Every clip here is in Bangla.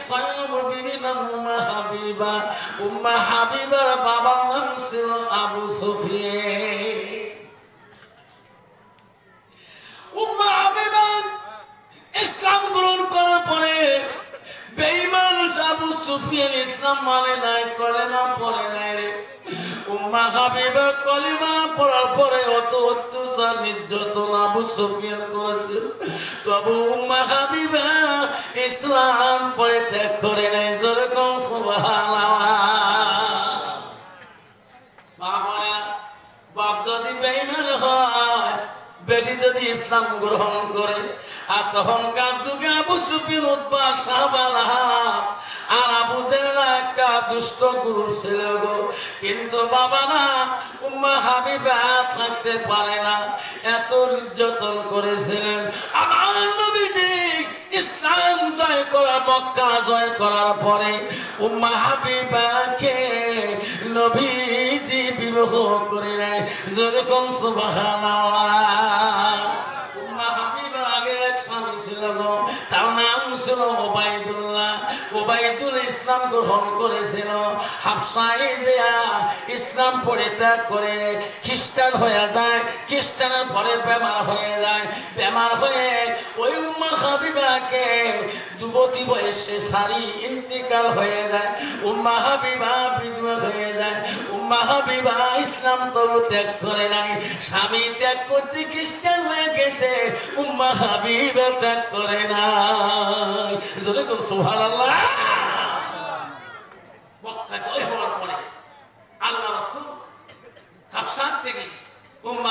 স্বয়ং বিবি নাম হাবিবা। হাবিবার বাবার নাম ছিল আবু সুফিয়ান। হাবিবা ইসলাম গ্রহণ করার পরে বেঈমান আবু সুফিয়ান ইসলাম মানে নাই, কলেমা পড়ে নাই রে। হাবিবা কলেমা পড়ার পরে অত অত্যাচার নির্যাতন আবু সুফিয়ান করেছে, তবু হাবিবা ইসলাম পরে ত্যাগ করে নাই। যেরকম সুবহানাল্লাহ। মা বলে বাপ যদি বেঈমান হয়, বেটি যদি ইসলাম গ্রহণ করে, আর তখনকার যুগে আবু সুফিয়ান, উতবা, সাহবা, লাহাব আর আবু জেহেল একটা দুষ্ট গুরু ছিল গো। কিন্তু বাবা না, হাবিবা থাকতে পারে না, এত নির্যাতন করেছিলেন। আমার নবীজি ইসলাম জয় করা, মক্কা জয় করার পরে হাবিবাকে নবীজি বিবাহ করে নেয়। যেরকম সুবহানাল্লাহ। হাবিবা আগের এক স্বামী ছিল গো, তার নাম ছিল ওবাইদুল্লাহ। ওবাইদুল ইসলাম গ্রহণ করেছিল। হাফসাই দেয়া ইসলাম পড়ে ত্যাগ করে খ্রিস্টান হয়ে যায়। খ্রিস্টানের পরে বেমার হয়ে যায়। বেমার হয়ে ওই হাবিবাকে যুবতী বয়সে সারি ইন্তিকাল হয়ে যায়। হাবিবা বিধবা হয়ে যায়। হাবিবা ইসলাম তবু ত্যাগ করে নাই। স্বামী ত্যাগ করতে খ্রিস্টান হয়ে গেছে, হাবিবা ত্যাগ করে নাই। যেরকম সুবহানাল্লাহ। মক্কা জয় হওয়ার পরে আল্লাহ রাসূল হাফসার থেকে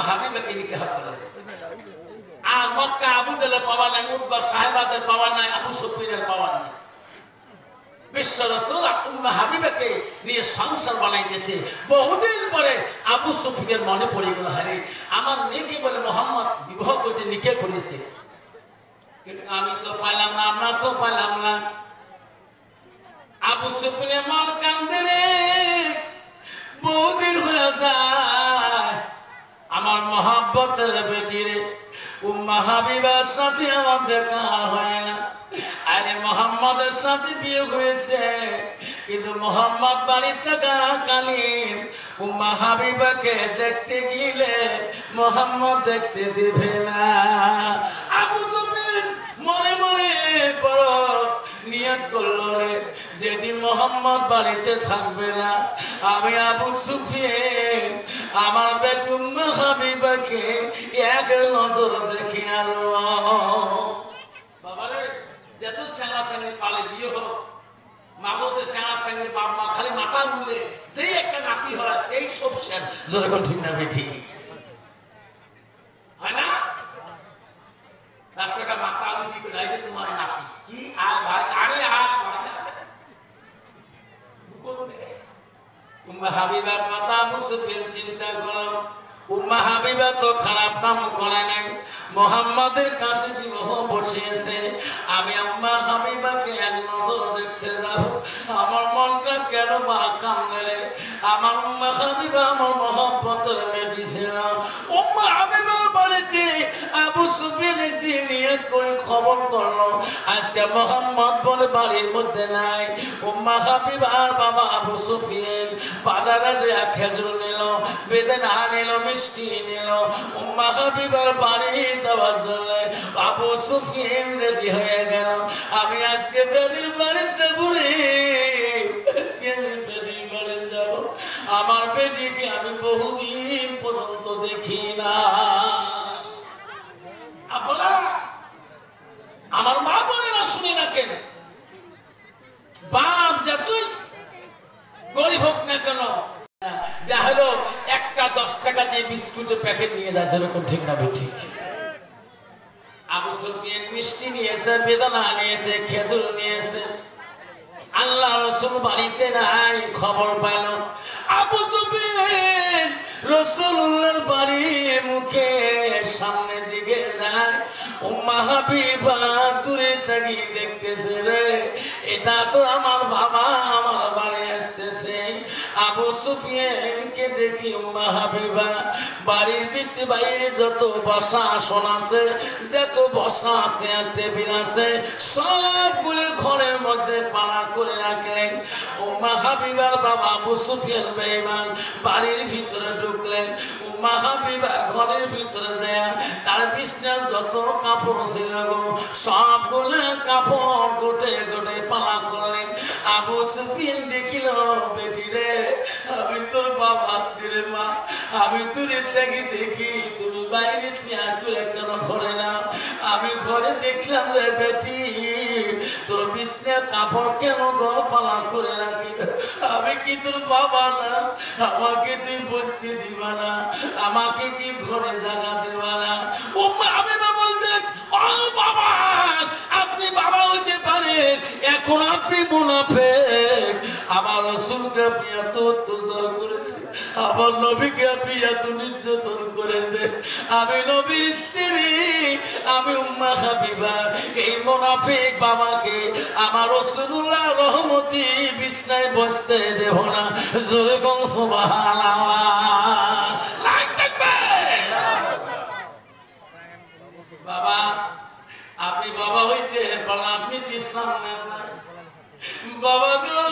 হাবিবাকে নিকাহ করেন। আর মক্কা আবু জেহেলের পাওয়া নাই, উতবা সাহেবাদের পাওয়া নাই, আবু সুফিয়ানের পাওয়া নাই। বিশ্ব রাসূল হাবিবাকে নিয়ে সংসার বানাইতেছে। বহুদিন পরে আবু সুফিয়ানের মনে পড়ে গেল, আরে আমার মেয়েকে বলে মোহাম্মদ বিবাহ করতে নিকাহ করেছে, কিন্তু আমি তো পাইলাম না, আমরা তো পাইলাম না। আবু সুফিয়ানের মন কান্দে রে, বহুদিন হয়ে যায় আমার মহাব্বতের বেটি রে। হাবিবার সাথে আমার দেখা হয় না। আরে মোহাম্মদের সাথে বিয়ে হয়েছে, কিন্তু মোহাম্মদ বাড়িতে থাকাকালীন হাবিবাকে দেখতে গেলে মোহাম্মদ দেখতে দিবে না। আবু সুফিয়ান মনে মনে বড় নিয়ত করলো রে, যেদিন মোহাম্মদ বাড়িতে থাকবে না, আমি আবু সুফিয়ান আমার বেটি হাবিবাকে এক নজর দেখে আনবো। বাবারে যত সেনা সেনানি পালে বিয়ে হোক, মাঝতে সেনা সেনানি বাপ মা খালি মাথা উঠলে যে একটা নাতি হয়, এই সব শেষ। যেরকম ঠিক না ঠিক হয় না? রাস্তাঘাট মাথা উঠি করে এই যে তোমার নাতি কি, আয় ভাই, আরে আয় ভাই। হাবিবার কথা আবু সুফিয়ান চিন্তা করল, হাবিবা তো খারাপ কাম করে নাই, মোহাম্মদের কাছে বিবাহ বসিয়েছে, আমি হাবিবাকে এক নজর দেখতে যাব। আমার মনটা কেন বা কান্দে রে। আমার হাবিবা আমার মহব্বতের মেয়েটি ছিল। হাবিবার বাড়িতে আবু সুফিয়ান একদিন নিয়ত করে খবর করলো, আজকে মোহাম্মদ বলে বাড়ির মধ্যে নাই। হাবিবার বাবা আবু সুফিয়ান বাজারে যে খেজুর নিল, বেদানা নিল, মিষ্টি নিল। হাবিবার বাড়ি যাওয়ার জন্য আবু সুফিয়ান রেডি হয়ে গেল। আমি আজকে বেদির বাড়ি যাবো রে, আজকে আমি বেদির বাড়ি যাব। আমার বেটিকে আমি বহুদিন পর্যন্ত দেখি না। আপনারা আমার মা বোনেরা শুনে না কেন, বাপ যতই গরিব হোক না কেন, যা হলো একটা 10 টাকা দিয়ে বিস্কুটের প্যাকেট নিয়ে যায়। যেরকম ঠিক না ঠিক? আবু সুফিয়ান মিষ্টি নিয়েছে, বেদানা নিয়েছে, খেজুর নিয়েছে। আল্লাহ রাসূল বাড়িতে নাই, খবর পাইল। আবু সুফিয়ান রাসূলুল্লাহর বাড়ির মুখে সামনের দিকে যায়। হাবিবা দূরে থেকে দেখতেছে রে, এটা তো আমার বাবা আমার বাড়ি আসতেছে। আবু সুফিয়ানকে দেখি উম্মে হাবিবা বাড়ির ভিতরে বাইরে যত বসা আসন আছে, যত বসা আছে আর টেবিল আছে, সবগুলো ঘরের মধ্যে পালা করে রাখলেন। উম্মে হাবিবার বাবা আবু সুফিয়ান বেঈমান বাড়ির ভিতরে ঢুকলেন। উম্মে হাবিবা ঘরের ভিতরে যায় তার বিছানার যত কাপড় ছিল সবগুলো কাপড় গোটে গোটে পালা করলেন। আবু সুফিয়ান দেখিল, বেটি রে, আমি তোর বাবা ছিলে মা, আমি তোর থেকে দেখি তুমি বাইরে চেয়ার করে কেন ঘরে না? আমি ঘরে দেখলাম রে বেটি, তোর বিছানার কাপড় কেন গো পালা করে রাখি? আমি কি তোর বাবা না? আমাকে তুই বসতে দিবা না? আমাকে কি ঘরে জায়গা দেবা না? আমি না বলতে, ও বাবা, আপনি বাবা হইতে পারেন, এখন আপনি মুনাফিক। আমার রাসূলকে আপনি এত অত্যাচার করেছে, আমার নবীকে আপনি এত নির্যাতন করেছে। আমি নবীর স্ত্রী, আমি উম্মে হাবিবা, এই মুনাফিক বাবাকে আমার রাসূলুল্লাহ রহমতি বিছনায় বসতে দেব না। জোরে কোন সুবহানাল্লাহ। লাইক থাকবে বাবা, আপনি বাবা হইতে পারেন, আপনি তো ইসলাম নেন না। বাবা গো,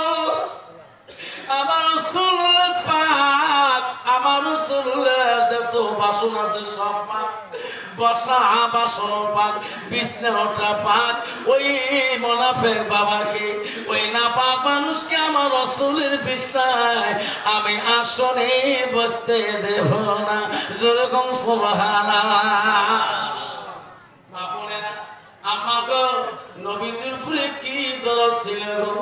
আমার রাসূলুল্লাহ পাক, আমার রাসূলুল্লাহ যত বাসন আছে সব পাক, বসা বাসন পাক, বিছনাটা পাক। ওই মুনাফিক বাবাকে, ওই নাপাক মানুষকে আমার রাসূলের বিছনায় আমি আসনে বসতে দেব না। জোরে কোন সুবহানাল্লাহ। আমাকে নবীর উপরে কি দরদ ছিল গো?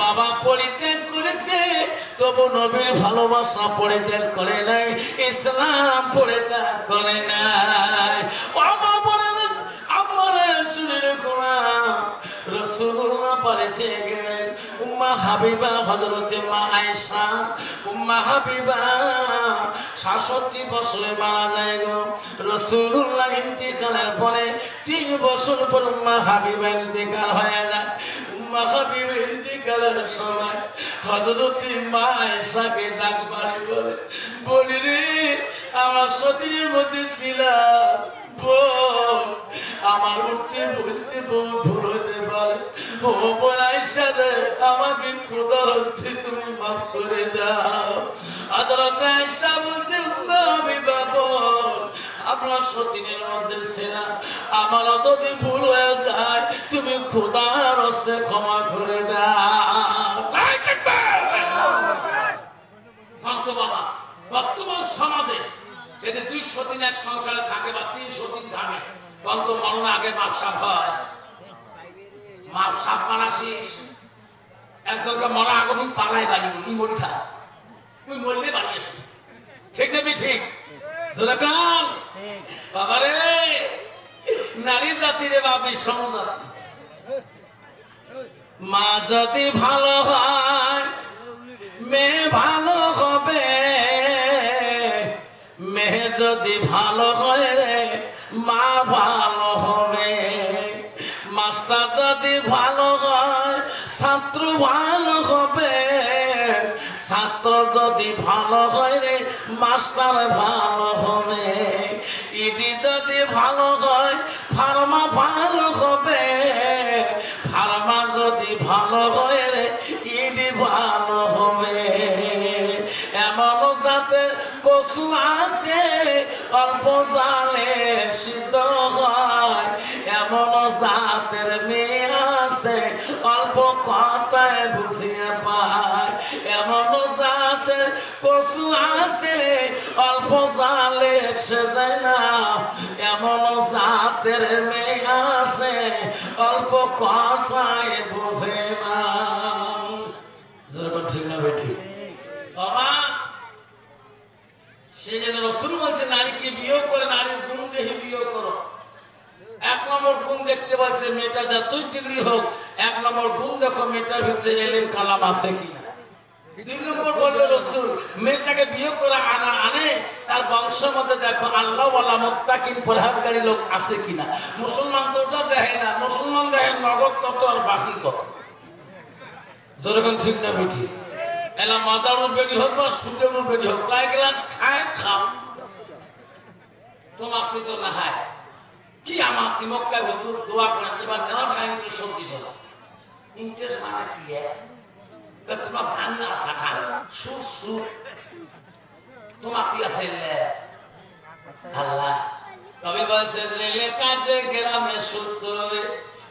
বাবা পরিত্যাগ করেছে, তবু নবীর ভালোবাসা পরিত্যাগ করে নাই, ইসলাম পরিত্যাগ করে নাই। আমার বলে না, আমার শুনে রেখো না, রাসূলুল্লাহ পালিতে গেলেন। উম্মে হাবিবা হযরতে মা আয়েশা, উম্মে হাবিবা ৬৭ বছরে মারা যায় গো। রাসূলুল্লাহ ইন্তিকালের পরে ৩ বছর পর উম্মে হাবিবা ইন্তিকাল হয়ে যায়। উম্মে হাবিবা ইন্তিকালের সময় হযরতে মা আয়েশাকে ডাক মারি বলে, বলি রে, আমার সতীর মধ্যে ছিলাম, বোন, আমার উঠতে বসতে বহুত ভুল হতে পারে, ও বোন আয়েশা রে, আমাকে খোদার হস্তে তুমি মাফ করে দাও। হযরত আয়েশা বলতে, উম্মে হাবিবা বোন, আপনার সতীনের মধ্যে ছিলাম, আমার যদি ভুল হয়ে যায় তুমি খোদার হস্তে ক্ষমা করে দাও। বাবা, বর্তমান সমাজে এতে 2 সতীন এক সংসারে থাকে বা 3 সতীন থাকে, কত মরণ আগে মাপসাপ হয়। মাপসাপ মানাসিস একজনকে মরা আগুন পালাই বাড়ি বলি মরি থাক, তুই মরলে বাড়ি আসবি, ঠিক নেবি? ঠিক কান বাবারে, নারী জাতি রে বা বিষম জাতি। মা যদি ভালো হয় মেয়ে ভালো হবে, মেয়ে যদি ভালো হয় রে মা ভালো হবে, মাস্টার যদি ভালো হয় ছাত্র ভালো হবে, ছাত্র যদি ভালো হয় রে মাস্টার ভালো হবে, ইডি যদি ভালো হয় ফার্মা ভালো হবে, ফার্মা যদি ভালো হয় রে ইডি ভালো হবে। এমন জাতের কচু আছে অল্প জালে সিদ্ধ হয়, এমন জাতের মেয়ে আছে অল্প কথায় বুঝিয়ে পায়, এমন জাতের কচু আছে অল্প জালে সে যায় না, এমন জাতের মেয়ে আছে অল্প কথায় বুঝে না। ঠিক না বেঠি বাবা? সেই জন্য রাসূল বলছে নারীকে বিয়ে করে নারীর গুণ দেখে বিয়ে করো। 1 নম্বর গুণ দেখতে পাচ্ছে মেয়েটা যতই ডিগ্রি হোক, 1 নম্বর গুণ দেখো মেয়েটার ভিতরে এলেন কালাম আছে কিনা। 2 নম্বর বলল রাসূল মেয়েটাকে বিয়ে করে আনে তার বংশের মধ্যে দেখো আল্লাহ ওয়ালা মুত্তাকিন পরহেজগারী লোক আছে কিনা। মুসলমান তো ওটা দেখে না, মুসলমান দেখে নগদ কত আর বাকি কত। যেরকম ঠিক না বেঠি? এলা মাদার বেটি হোক বা সুদের বেটি হোক কয় গ্লাস খায় খাও তোমার তো না হয় কি আমার তিমক্কায় হুজুর দোয়া করেন এবার নেওয়া টাকা ইন্টারেস্ট শোধ দিছ ইন্টারেস্ট মানে কি তোমার জানি আর কাটা সুদ সুদ তোমার কি আছে আল্লাহ তবে বলছে যে কাজে গ্রামে সুদ চলবে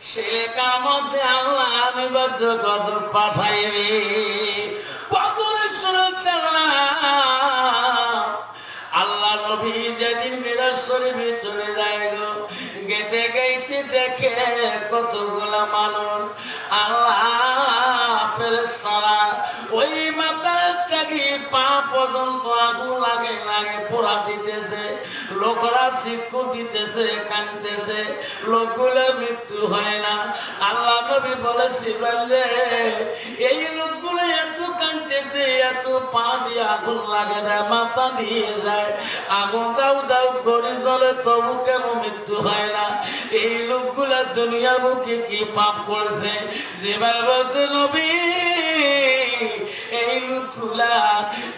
সে লেখার মধ্যে আল্লাহ আমি বজ্র গজব পাঠাইবে কত শুনেছেন না আল্লাহ নবী যেদিন মিরাজ শরীফে চলে যায় গো গেতে গাইতে দেখে কতগুলা মানুষ আল্লাহ ফেরেশতারা ওই মাথা থেকে পা পর্যন্ত আগুন লাগে লাগে পোড়া দিতেছে লোকরা শিক্ষু দিতেছে কাঁদতেছে লোকগুলো মৃত্যু হয় না আল্লাহ নবী বলেছিলেন রে এই লোকগুলো এত কাঁদতেছে এত পা দিয়ে আগুন লাগে যায় মাথা দিয়ে যায় আগুন দাউ দাউ করে চলে তবু কেন মৃত্যু হয় না এই লোকগুলা দুনিয়ার বুকে কি পাপ করেছে যেবার বলছে নবী এই লোকগুলা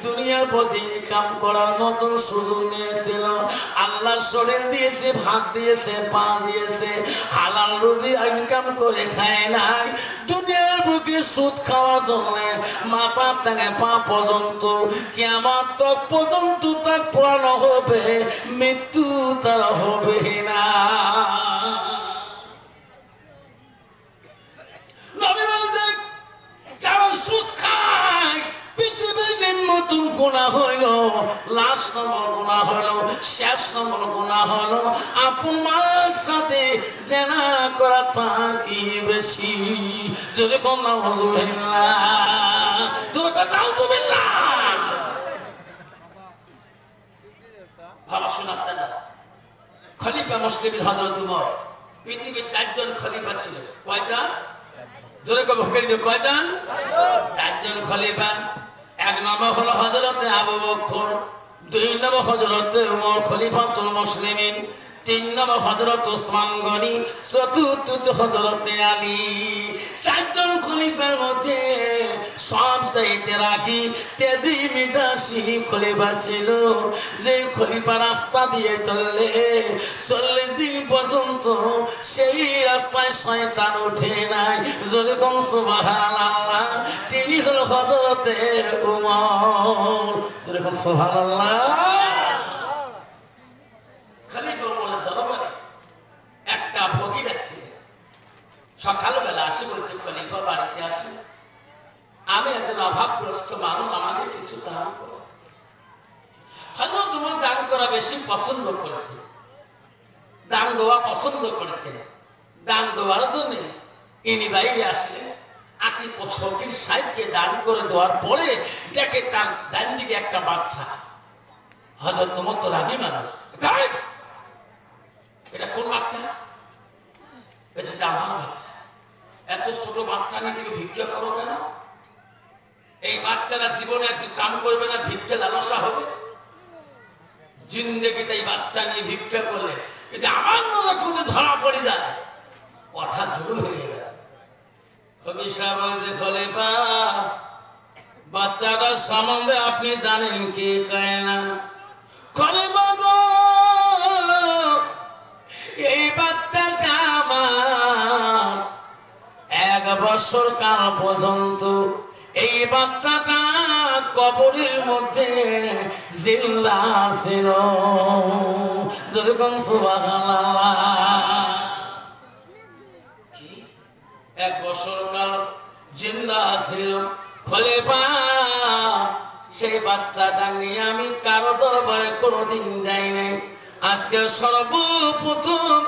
দুনিয়ার প্রতি ইনকাম করার মতো সুযোগ নিয়েছিল আল্লাহ শরীর দিয়েছে ভাত দিয়েছে পা দিয়েছে হালাল রুজি ইনকাম করে খায় নাই দুনিয়ার বুকে সুদ খাওয়ার জন্য মাথা থেকে পা পর্যন্ত কিয়ামত তক পর্যন্ত তাক পড়ানো হবে মৃত্যু তার হবে না নবী বলছে যারা সুদ খায় পৃথিবীর নিম্নতম গুনাহ হইল লাশ নম্বর গুনাহ হইল শেষ নম্বর গুনাহ হইল আপন মার সাথে জেনা করা থাকি বেশি যদি কম না হুজুরিল্লাহ তোর কথা আলহামদুলিল্লাহ বাবা শোনাতেন না খলিফা মুসলিম হযরত উমর পৃথিবীর 4 জন খলিফা ছিল কয়জন জোরে কবে ফকির দিয়ে কয়জন 4 জন খলিফা এক নম্বর হলো হযরতে আবু বকর দুই নম্বর হযরতে উমর খলিফাতুল মুসলিমিন তিন নম্বর হযরত ওসমান গনি চতুর্থ হযরতে আলী 4 জন খলিফার মধ্যে সবচাইতে রাখি তেজি মিজাজি খলিফা ছিল যে খলিফা রাস্তা দিয়ে চললে 40 দিন পর্যন্ত সেই রাস্তায় শয়তান ওঠে নাই যেরকম সুবহানাল্লাহ তিনি হলো হযরতে উমর যেরকম সুবহানাল্লাহ খলিফা উমরের দরবারে একটা ফকির আসছে সকালবেলা আসে বলছে খলিফা বাড়িতে আসে আমি একজন অভাবগ্রস্ত মানুষ আমাকে কিছু দান করো হযরত উমর দান করা বেশি পছন্দ করেছেন দান দেওয়া পছন্দ করেছেন দান দেওয়ার জন্য ইনি বাইরে আসলেন আকি ফকির সাহেবকে দান করে দেওয়ার পরে দেখে তার ডান দিকে একটা বাচ্চা হযরত উমর তো রাগী মানুষ এটা কোন বাচ্চা এটা আমার বাচ্চা এত ছোট বাচ্চা নিয়ে থেকে ভিক্ষা করো কেন এই বাচ্চারা জীবনে একটু কাম করবে না ভিক্ষা লালসা হবে জিন্দেগিতে এই বাচ্চা নিয়ে ভিক্ষা করলে কিন্তু আমার নজর পুজো ধরা পড়ে যায় কথা জুড়ে হয়ে যায় ফকির সাহেব বলছে খলিফা বাচ্চাটা সম্বন্ধে আপনি জানেন কি কয় না খলিফা গো এই বাচ্চাটা আমার 1 বছর কাল পর্যন্ত এই বাচ্চাটা কবরের মধ্যে জিন্দা ছিল যেরকম সুবহানাল্লাহ কি 1 বছর কাল জিন্দা ছিল খলিফা সেই বাচ্চাটা নিয়ে আমি কারো দরবারে কোনোদিন যাই নাই আজকে সর্বপ্রথম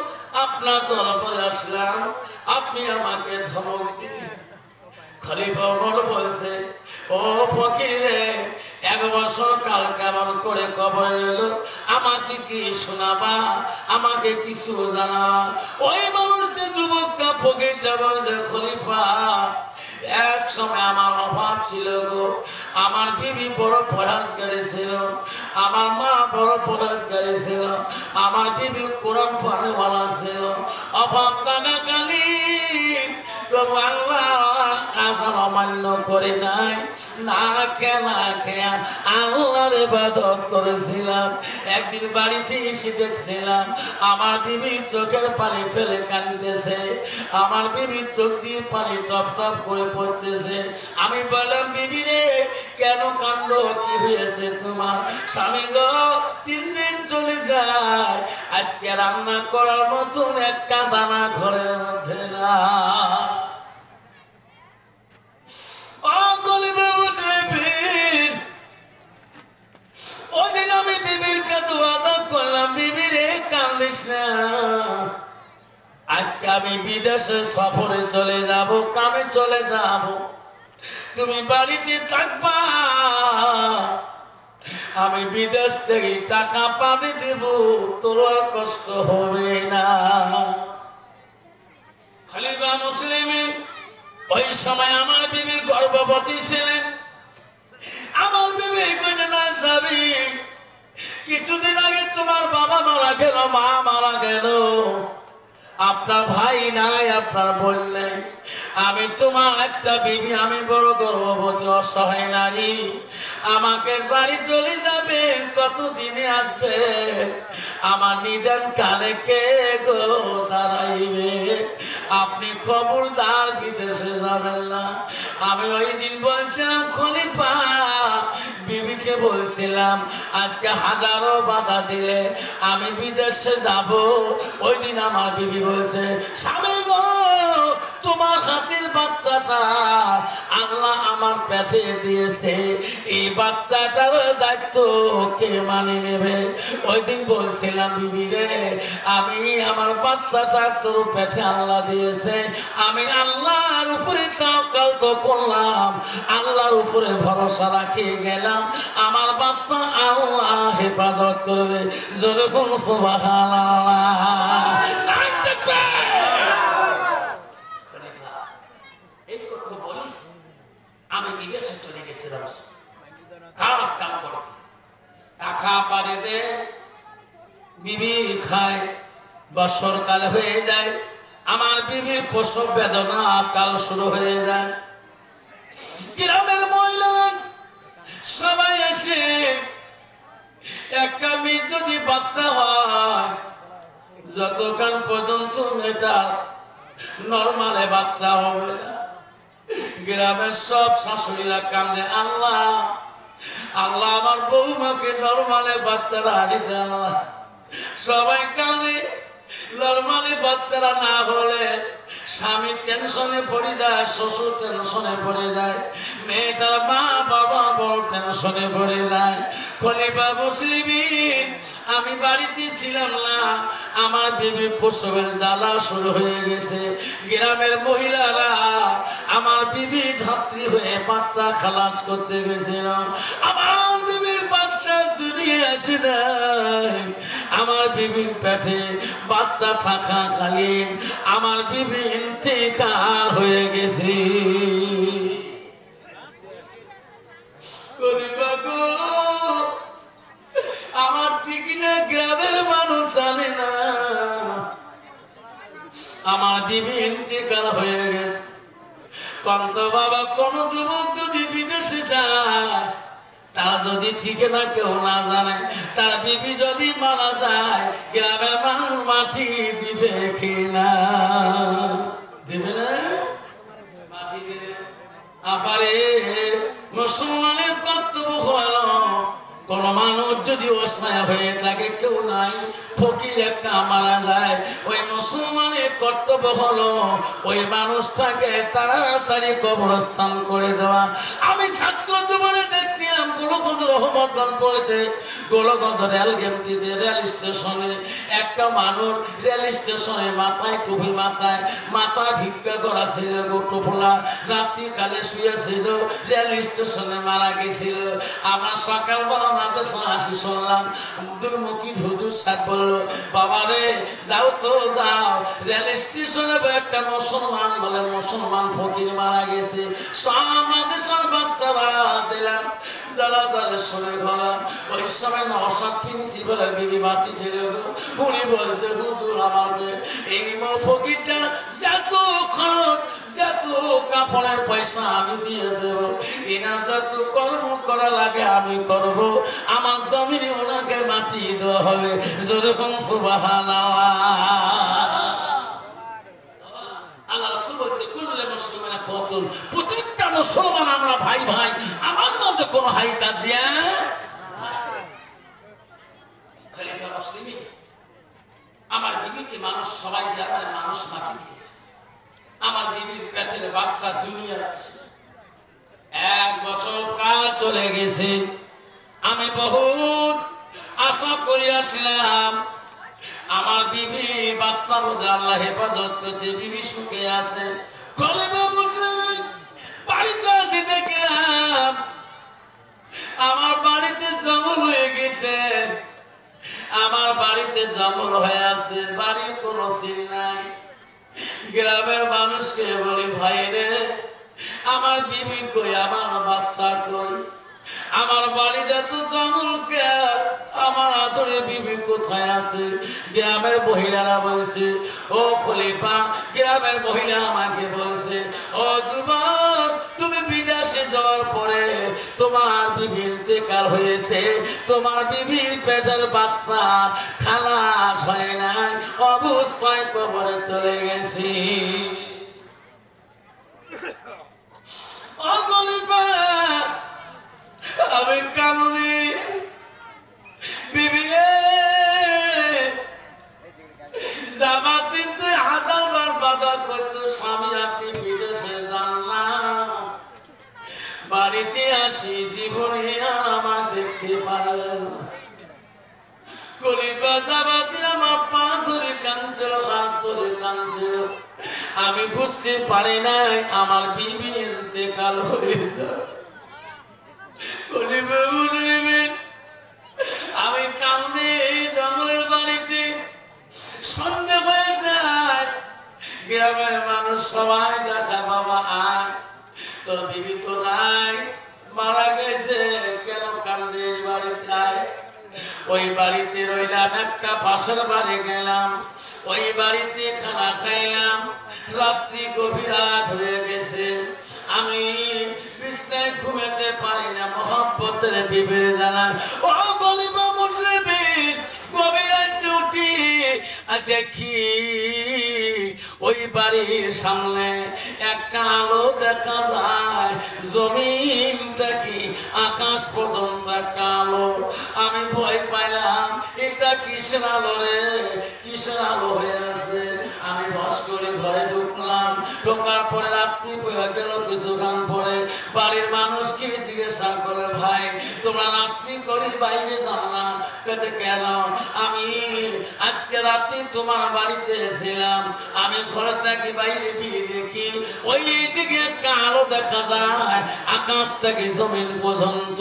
আপনার দরবারে আসলাম আপনি আমাকে ধমক দিলেন খলিফা ওমর বলছে ও ফকির রে 1 বছর কাল কেমন করে কবরে এলো আমাকে কি শোনাবা আমাকে কিছু জানাবা ওই মানুষটা যুবকটা ফকিরটা বলছে খলিফা এক সময় আমার অভাব ছিল গো আমার বিবি বড় পরহেজগারী ছিল আমার মা বড় পরহেজগারী ছিল আমার বিবি কোরআন পড়নেওয়ালা ছিল অভাব কানাকালি তো আল্লাহ বিধান অমান্য করে নাই, না খেয়া আল্লাহর ইবাদত করেছিলাম। একদিন বাড়িতে এসে দেখছিলাম আমার বিবি চোখের পানি ফেলে কাঁদতেছে, আমার বিবির চোখ দিয়ে পানি টপ টপ করে পড়তেছে। আমি বললাম, বিবি রে কেন কান্দো, কি হয়েছে তোমার? স্বামী গো 3 দিন চলে যায়, আজকে রান্না করার মতন একটা দানা ঘরের মধ্যে না। ওদিন আমি বিবির কাছে ওয়াদা করলাম, বিবি রে কান্দিস না, আজকে আমি বিদেশে সফরে চলে যাব, কামে চলে যাব, তুমি বাড়িতে থাকবা, আমি বিদেশ থেকে টাকা পাবে দেব, তোর আর কষ্ট হবে না। খলিফা মুসলিম ওই সময় আমার বিবি গর্ভবতী ছিলেন। আমার বিবি কইতে না, যাবি কিছুদিন আগে তোমার বাবা মারা গেল, মা মারা গেল, আপনার ভাই নাই, আপনার বোন নাই, আমি তোমার একটা বিবি, আমি বড় গর্ভবতী অসহায় নারী, আমাকে বাড়ি চলে যাবে, কতদিনে আসবে, আমার নিদান কালে কে গো দাঁড়াইবে, আপনি খবরদার বিদেশে যাবেন না। আমি ওই দিন বলছিলাম, খলিফা বিবিকে বলছিলাম আজকে হাজারো বাধা দিলে আমি বিদেশে যাব। ওই দিন আমার বিবি বলছে, স্বামী গো তোমার হাতের বাচ্চাটা আল্লাহ আমার পেটে দিয়েছে, এই বাচ্চাটার দায়িত্ব কে মানে নেবে? ওই দিন বলছিলাম, বিবি রে আমি আমার বাচ্চাটা তোর পেটে আল্লাহ দিয়েছে, আমি আল্লাহর উপরে তাওয়াক্কুল তো করলাম, আল্লাহর উপরে ভরসা রাখিয়ে গেলাম, আমার বাচ্চা আল্লাহ হেফাজত করবে। যেরকম সুবহানাল্লাহ। এই কথা বলি, আমি বিদেশে চলে গেছিলাম কাজ কাম করতে, টাকা পারে দে বিবি খায়, বর্ষাকাল হয়ে যায়, আমার বিবির প্রসব বেদনা কাল শুরু হয়ে যায়। গ্রামের মহিলা সবাই এসে, একটা মেয়ে যদি বাচ্চা হয়, যতক্ষণ পর্যন্ত মেয়েটার নরমালে বাচ্চা হবে না, গ্রামের সব শাশুড়িরা কান্দে, আল্লাহ আল্লাহ আমার বৌমাকে নরমালে বাচ্চারা হারিয়ে দেয়। সবাই কান্দে, নরমালি বাচ্চারা না হলে স্বামী টেনশনে পড়ে যায়, শ্বশুর টেনশনে পড়ে যায়, মেয়েটার মা বাবা বড় টেনশনে পড়ে যায়। খলিফা মুসলিম আমি বাড়িতে ছিলাম না, আমার বিবির প্রসবের জ্বালা শুরু হয়ে গেছে। গ্রামের মহিলারা আমার বিবি ধাত্রী হয়ে বাচ্চা খালাস করতে গেছিল। আমার বিবির বাচ্চা দুনিয়া আছে না, আমার বিবির পেটে বাচ্চা থাকাকালীন আমার বিবি ইন্তেকাল হয়ে গেছে। আমার ঠিক না, গ্রামের মানুষ জানে না আমার বিবি ইন্তেকাল হয়ে গেছে। কন্ত বাবা, কোন যুবক যদি বিদেশে যায়, তারা যদি ঠিকানা কেউ না জানে, তার বিবি যদি মারা যায়, গ্রামের মানুষ মাটি দিবে কিনা? দিবে না, মাটি দিবে। আবারে মুসলমানের কর্তব্য হলো, কোন মানুষ যদি অসহায় হয়ে থাকে, কেউ নাই, ফকির একটা মারা যায়, ওই মুসলমানের কর্তব্য হলো ওই মানুষটাকে তাড়াতাড়ি কবরস্থান করে দেওয়া। আমি ছাত্র জীবনে দেখছিলাম গোলগঞ্জ রহমতগঞ্জ পড়তে, গোলগঞ্জ রেল গেমটিতে রেল স্টেশনে একটা মানুষ রেল স্টেশনে মাথায় টুপি মাথায় মাথা ভিক্ষা করা ছিল, গোটুফলা রাত্রিকালে শুয়েছিল, রেল স্টেশনে মারা গেছিল। আমার সকালবেলা মাদ্রাসা আসি শুনলাম দুর্মুখী হুজুর সাহেব বলল, বাবা রে যাও তো যাও, রেল স্টেশনে একটা মুসলমান বলে মুসলমান ফকির মারা গেছে, সব মাদ্রাসার বাচ্চারা দিলাম যারা যারা শুনে গেলাম ওই সময় নওশাদ প্রিন্সিপালের বিবি বাঁচি ছিল উনি বলছে হুজুর আমাকে এই ফকিরটা যত খরচ যত কাপড়ের পয়সা আমি দিয়ে দেব এনা যত কর্ম করা লাগে আমি করব আমার জমিনে ওনাকে মাটি দেওয়া হবে যেরকম সুবহানাল্লাহ আল্লাহ রাসূল বলছে কুল্লু মুসলিমিনা ফাতুল প্রত্যেকটা মুসলমান আমরা ভাই ভাই আমার মাঝে কোনো হাই কাজিয়া খলিফা মুসলিমিন আমার বিবিকে মানুষ সবাই গ্রামের মানুষ মাটি দিয়েছে আমার বিবির পেটের বাচ্চা দুনিয়ার আসে 1 বছর কাল চলে গেছে আমি বহুত আশা করে আসলাম আমার বিবি বাচ্চা বোঝা আল্লাহ হেফাজত করছে বিবি সুখে আছে খলিফা মুসলিমিন বাড়িতে আসি দেখলাম আমার বাড়িতে জঙ্গল হয়ে গেছে আমার বাড়িতে জঙ্গল হয়ে আছে বাড়ির কোনো সিল নাই গ্রামের মানুষকে বলি ভাই রে আমার বিবি কই আমার বাচ্চা কই আমার বাড়িতে তো জঙ্গল কে আমার আদরে বিবি কোথায় আছে গ্রামের মহিলারা বলছে ও খলিফা গ্রামের মহিলা আমাকে বলছে ও যুবক তুমি বিদেশে যাওয়ার পরে তোমার বিবি ইন্তেকাল হয়েছে তোমার বিবির পেটের বাচ্চা খালাস হয় নাই অবস্থায় কবরে চলে গেছি ও খলিফা আমি কান্দি বিবি জামাতে তুই 1000 বার বাধা করছো স্বামী আপনি বিদেশে যান না বাড়িতে আসি জীবনে আমার দেখতে পারলেন খলিফা জামাতে আমার পা ধরে কাঁদছিল হাত ধরে কাঁদছিল আমি বুঝতে পারি নাই আমার বিবি ইন্তেকাল হয়ে যাবে আমি কান্দে এই জঙ্গলের বাড়িতে সন্ধ্যা হয়ে যায় গ্রামের মানুষ সবাই ডাকা বাবা আয় তোর বিবি তো নাই মারা গেছে কেন কান্দে বাড়িতে আয় ওই বাড়িতে রইলাম একটা পাশের বাড়ি গেলাম ওই বাড়িতে খানা খাইলাম রাত্রি গভীর রাত হয়ে গেছে আমি বিছনায় ঘুমাতে পারি না মহব্বতের বিবির জানা ও খলিফা মুসলিমিন গভীর রাতে উঠি আর দেখি ওই বাড়ির সামনে একটা আলো দেখা যায় জমিনটা কি আকাশ পর্যন্ত একটা আলো আমি ভয় পাইলাম এটা কিসের আলো রে কিসের আলো হয়ে আছে আমি বস করে ঘরে ঢুকলাম ঢোকার পরে রাত্রি হয়ে গেল কিছুক্ষণ পরে বাড়ির মানুষকে জিজ্ঞাসা করে ভাই তোমরা রাত্রি করে বাইরে যাও না কেন আমি আজকে রাত্রি তোমার বাড়িতে ছিলাম আমি ঘরে থাকি বাইরে ফিরে দেখি ওই দিকে একটা আলো দেখা যায় আকাশ থেকে জমিন পর্যন্ত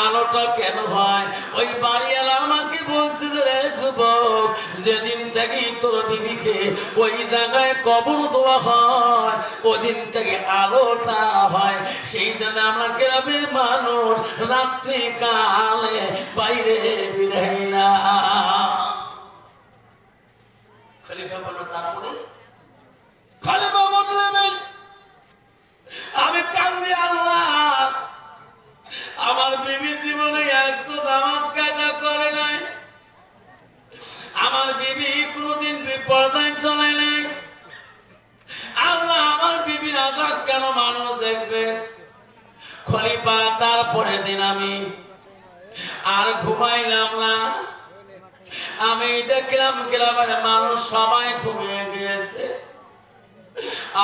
আলোটা কেন হয় ওই বাড়িওয়ালা আমাকে বলছিল রে যুবক যেদিন থেকে তোর বিবিকে ওই জায়গায় কবর দেওয়া হয় ওদিন থেকে আলোটা হয় সেই জন্য আমরা গ্রামের মানুষ রাত্রি কালে বাইরে বিদায় না খলিফা বলল তারপরে খলিফা মুসলিমিন আমি কান্দি আল্লাহ আমার বিবি জীবনে একটু নামাজ কায়দা করে নাই আমার বিবি কোনদিন বিপর্দায় চলে নাই আল্লাহ আমার বিবির আযাব কেন মানুষ দেখবে খলিফা তারপরে দিন আমি আর ঘুমাইলাম না আমি দেখলাম গ্রামের মানুষ সবাই ঘুমিয়ে গিয়েছে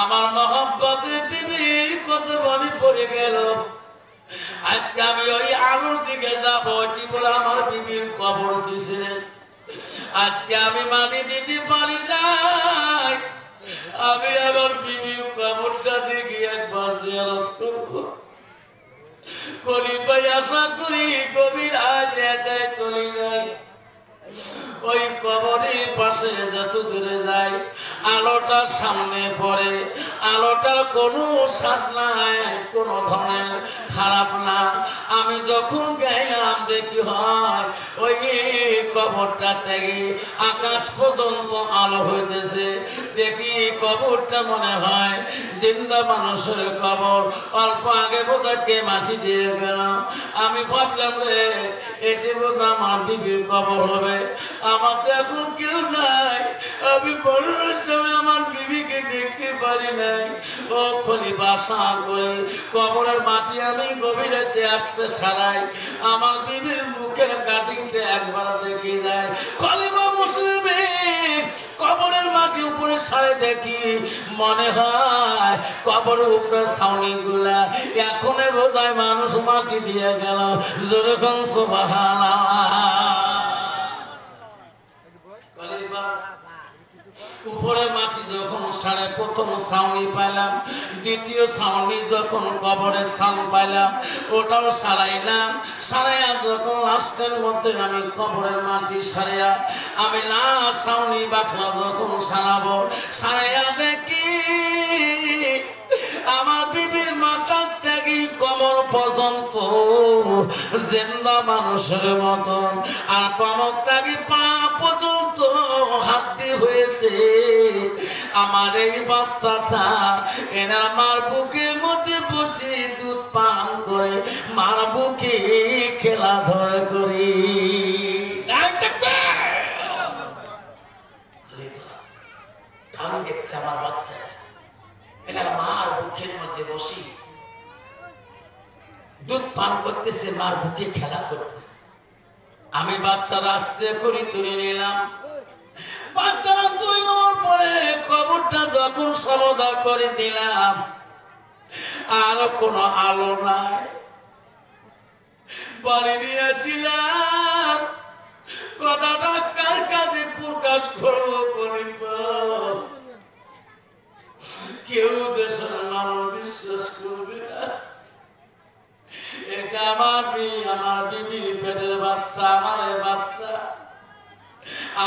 আমার মহব্বতের বিবির কত মনে পড়ে গেল আজকে আমি ওই আলোর দিকে যাবো জীবন আমার বিবির কবর দিয়েছিলেন আজকে আমি মানি দিতে পারি নাই আমি আমার বিবির কবরটা দেখি একবার জিয়ারত করবো খলিফা আশা করি গভীর আজ একাই চলে যায় ওই কবরের পাশে যত দূরে যাই আলোটা সামনে পড়ে, আলোটার কোনো স্বাদ নাই, কোনো ধরনের খারাপ না। আমি যখন গেলাম দেখি হয় ওই কবরটা থেকে আকাশ পর্যন্ত আলো হইতেছে। দেখি কবরটা মনে হয় জিন্দা মানুষের কবর। অল্প আগে বোধহয় মাটি দিয়ে গেলাম। আমি ভাবলাম রে এটি বোধ আমার বিবির কবর হবে। আমার তো এখন কেউ নাই, আমি মরণের সময় আমার বিবিকে দেখতে পারি নাই। ও খলি বাসা করে কবরের মাটি আমি গভীরেতে আসতে সারাই, আমার বিবির মুখের কাটিংটা একবার দেখে যায়। খলিফা মুসলিমে কবরের মাটি উপরে সারে দেখি মনে হয় কবরের উপরে ছাউনি গুলা এখনো বোধহয় মানুষ মাটি দিয়ে গেল। যেরকম উপরের মাটি যখন সাড়ে প্রথম ছাউনি পাইলাম, দ্বিতীয় ছাউনি যখন কবরের স্থান পাইলাম ওটাও সারাইলাম। সারাইয়া যখন লাস্টের মধ্যে আমি কবরের মাটি সারাইয়া আমি না ছাউনি বাখলা যখন সারাবো, সারাইয়া দেখি আমার বিবির মাথার থেকে কবর পর্যন্ত জিন্দা মানুষের মতন, আর কবর থেকে পা পর্যন্ত হাড্ডি হয়েছে। আমার এই বাচ্চাটা এনার মার বুকের মধ্যে বসে দুধ পান করে মার বুকে খেলাধুলা করি। আমি দেখছি আমার বাচ্চাটা এনার মার বুকের মধ্যে বসি দুধ পান করতেছে, মার বুকে খেলা করতেছে। আমি বাচ্চারা আস্তে করে তুলে নিলাম। বাচ্চারা তুলে নেওয়ার পরে কবরটা যখন সমাধা করে দিলাম, আর কোনো আলো নাই। বাড়ি নিয়েছিলাম কথাটা কার কাছে প্রকাশ করবো খলিফা, কেউ দেশের মানুষ বিশ্বাস করবে না। এটা আমার বিবির পেটের বাচ্চা, আমার বাচ্চা।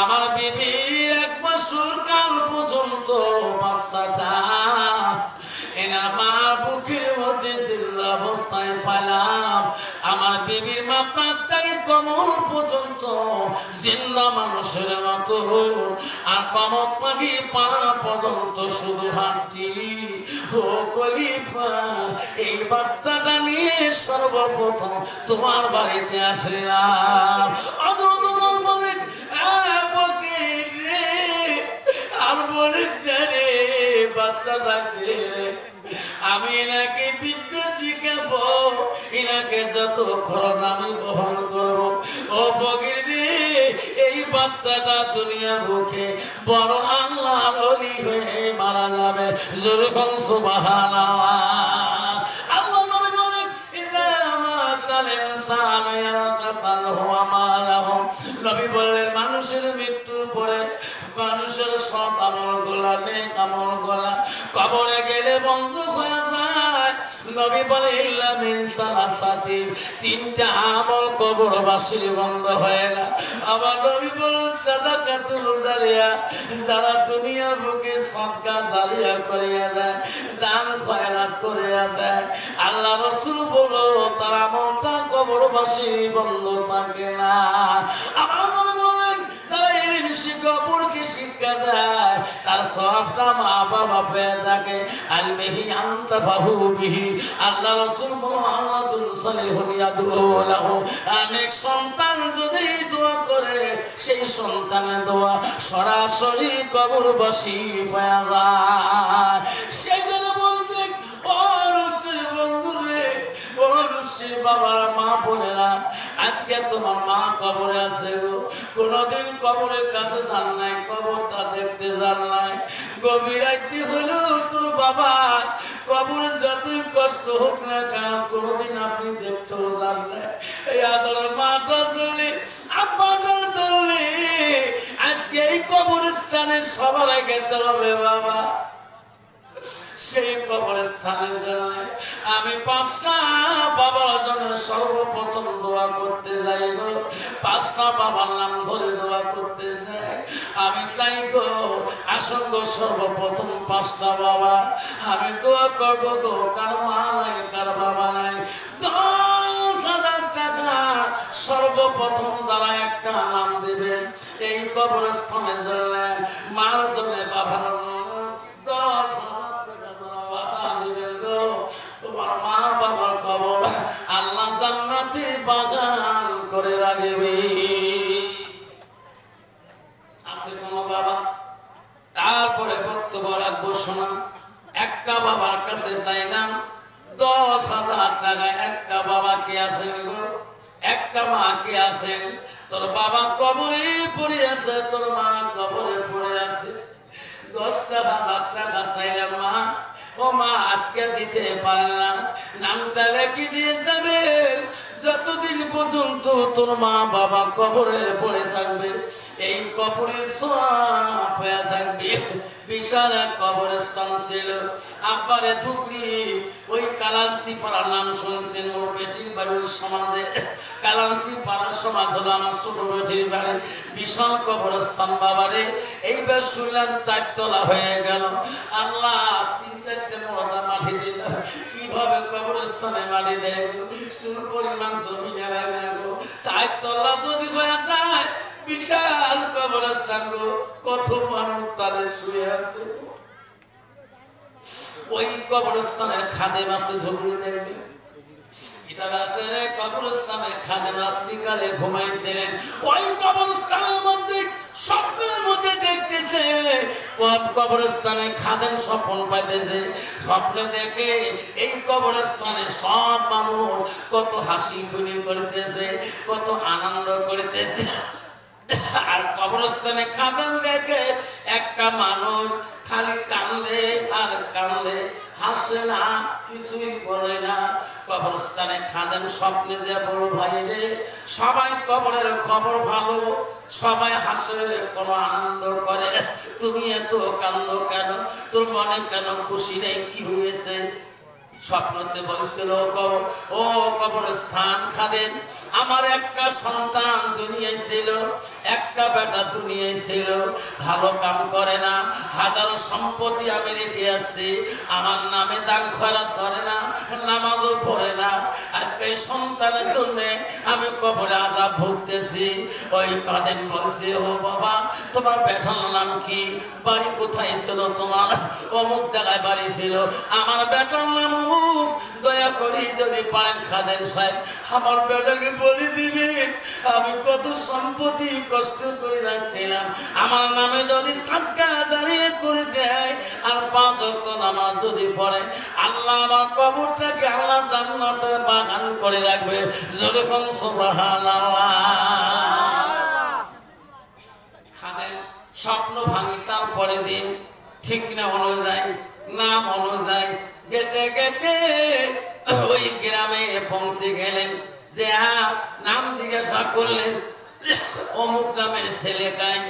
আমার বিবির 1 বছর কাল পর্যন্ত বাচ্চাটা এনার মার বুকের মধ্যে জিন্দা অবস্থায় পাইলাম। আমার বিবির মাথার থেকে কোমর পর্যন্ত জিন্দা মানুষের মতো, আর কোমর থেকে পা পর্যন্ত শুধু হাঁটি। ও খলিফা, এই বাচ্চাটা নিয়ে সর্বপ্রথম তোমার বাড়িতে আসলাম। তোমার বাড়ি আর বলে রে বাচ্চা থাকতে রে আমি এনাকে বিদ্যা শিখাবো, এনাকে যত খরচ আমি বহন করবো। ও বগির রে এই বাচ্চাটা দুনিয়ার বুকে বড় আল্লাহর ওলি হয়ে মারা যাবে। যেরকম সুবহানাল্লাহ। আল্লাহ নবী বলেন নবী বললেন মানুষের মৃত্যুর পরে মানুষের সব আমল গোলা নেক আমল গোলা কবরে গেলে বন্ধ হয়ে যায়। নবী বলে ইল্লা মিন সালাসাতিন, 3টা আমল কবরবাসীর বন্ধ হয় না। আবার নবী বলেন সাদাকাতুল জারিয়া, যারা দুনিয়ার বুকে সদকা জারিয়া করিয়া দেয়, দান খয়রাত করিয়া দেয়, আল্লাহ রাসূল বলো তার আমলটা কবরবাসী বন্ধ থাকে না। আমার নবী বলেন যারা ইলম শিক্ষা অপরকে শিক্ষা দেয় তার সওয়াবটা মা বাবা পেয়ে থাকে। আলমিহি আনতা ফাহু বিহি, আল্লাহ রাসূল বলেন আওলাদুল সালিহুন ইয়াদউ লাহু, অনেক সন্তান যদি দোয়া করে সেই সন্তানের দোয়া সরাসরি কবরবাসী পেয়ে যায়। সেই জন্য বলছে বাবারা মা বোনেরা, আজকে তোমার মা কবরে আছে গো, কোনদিন কবরের কাছে যান নাই, কবরটা দেখতে যান নাই। গভীর রাতে হলেও তোর বাবা কবরে যতই কষ্ট হোক না কেন কোনদিন আপনি দেখতেও যান নাই। এই আদরের মাটা চললে আব্বাটা চললে আজকে এই কবরস্থানে সবার আগে যেতে হবে বাবা। সেই কবরস্থানের জন্য আমি পাঁচটা বাবার জন্য সর্বপ্রথম দোয়া করতে যাই গো, পাঁচটা বাবার নাম ধরে দোয়া করতে যাই। আমি চাই গো আসন গো সর্বপ্রথম পাঁচটা বাবা আমি দোয়া করবো গো, কার মা নাই কার বাবা নাই। 10,000 টাকা সর্বপ্রথম যারা একটা নাম দিবেন এই কবরস্থানের জন্য, মার জন্য, বাবার 10,000 টাকা দিবেন গো। তোমার মা বাবার কবর আল্লাহ জান্নাতি বাগান করে রাখবে। আছে কোন বাবা? তারপরে বক্তব্য রাখবো শোনা। একটা বাবার কাছে চাইলাম 10,000 টাকা। একটা বাবা কে আছেন গো? একটা মা কে আছেন? তোর বাবা কবরে পড়ে আছে, তোর মা কবরে পড়ে আছে। 10,000 টাকা চাইলাম মা, ও মা আজকে দিতে পারে না, নামটা লেখি দিয়ে যাবেন। যতদিন পর্যন্ত তোর মা বাবা কবরে পড়ে থাকবে এই কবরের সওয়াব পেয়ে থাকবে। বিশাল এক কবরস্থান ছিল আব্বারে ধুবড়ি, ওই কালান্সি পাড়ার নাম শুনছেন? মোর বেটির বাড়ি ওই সমাজে কালান্সি পাড়ার সমাজ হলো আমার ছোট বেটির বাড়ি। বিশাল কবরস্থান বাবারে, এইবার শুনলাম 4 তলা হয়ে গেল। আল্লাহ 3-4টে মোড়া মাটি দিল। কিভাবে কবরস্থানে মাটি দেয় গো? সুর পরিমাণ জমি নেয় না গো। 4 তলা যদি হয়ে যায় বিশাল কবরস্থান গো, কত মানুষ তাদের শুয়ে আছে। ওই কবরস্থানের খাদেম আছে ঝুঁকড়ি দেখবেন, কবরস্থানের খাদেম রাত্রিকালে ঘুমাইছিলেন। ওই কবরস্থানের মধ্যে স্বপ্নের মধ্যে দেখতেছে কবরস্থানে খাদেম স্বপ্ন পাইতেছে। স্বপ্নে দেখে এই কবরস্থানে সব মানুষ কত হাসি খুশি করতেছে, কত আনন্দ করতেছে। আর কবরস্থানে খাদেম দেখে একটা মানুষ খালি কান্দে আর কান্দে, হাসে না, কিছুই বলে না। কবরস্থানে খাদেম স্বপ্নে যে বড় ভাই রে, সবাই কবরের খবর ভালো, সবাই হাসে, কোনো আনন্দ করে, তুমি এত কান্দো কেন? তোর মনে কেন খুশি নেই? কি হয়েছে? স্বপ্নতে বলছিল ও কবরস্থান খাদেম, আমার একটা সন্তান দুনিয়ায় ছিল, একটা বেটা দুনিয়ায় ছিল, ভালো কাম করে না, হাজারো সম্পত্তি আমি রেখে আসছি, আমার নামে দান খয়রাত করে না, নামাজও পড়ে না। আজকে এই সন্তানের জন্য আমি কবরে আযাব ভুগতেছি। ওই খাদেম বলছে, ও বাবা তোমার বেটার নাম কি? বাড়ি কোথায় ছিল তোমার? অমুক জায়গায় বাড়ি ছিল। আমার বেটার নাম দয়া করি যদি পারেন খাদেম সাহেব আমার বেটাকে বলে দিবেন, আমি কত সম্পত্তি কষ্ট করে রাখছিলাম, আমার নামে যদি সাদকা জারিয়া করে দেয় আর 5 ওয়াক্ত নামাজ যদি পড়ে, আল্লাহ আমার কবরটাকে আল্লাহ জান্নাতের বাগান করে রাখবে। যেরকম সুবহানাল্লাহ। খাদেম স্বপ্ন ভাঙি, তারপরে দিন ঠিক না অনুযায়ী নাম অনুযায়ী গেতে গেতে ওই গ্রামে পৌঁছে গেলেন। যে নাম জিজ্ঞাসা করলেন, অমুক নামের ছেলে কাই।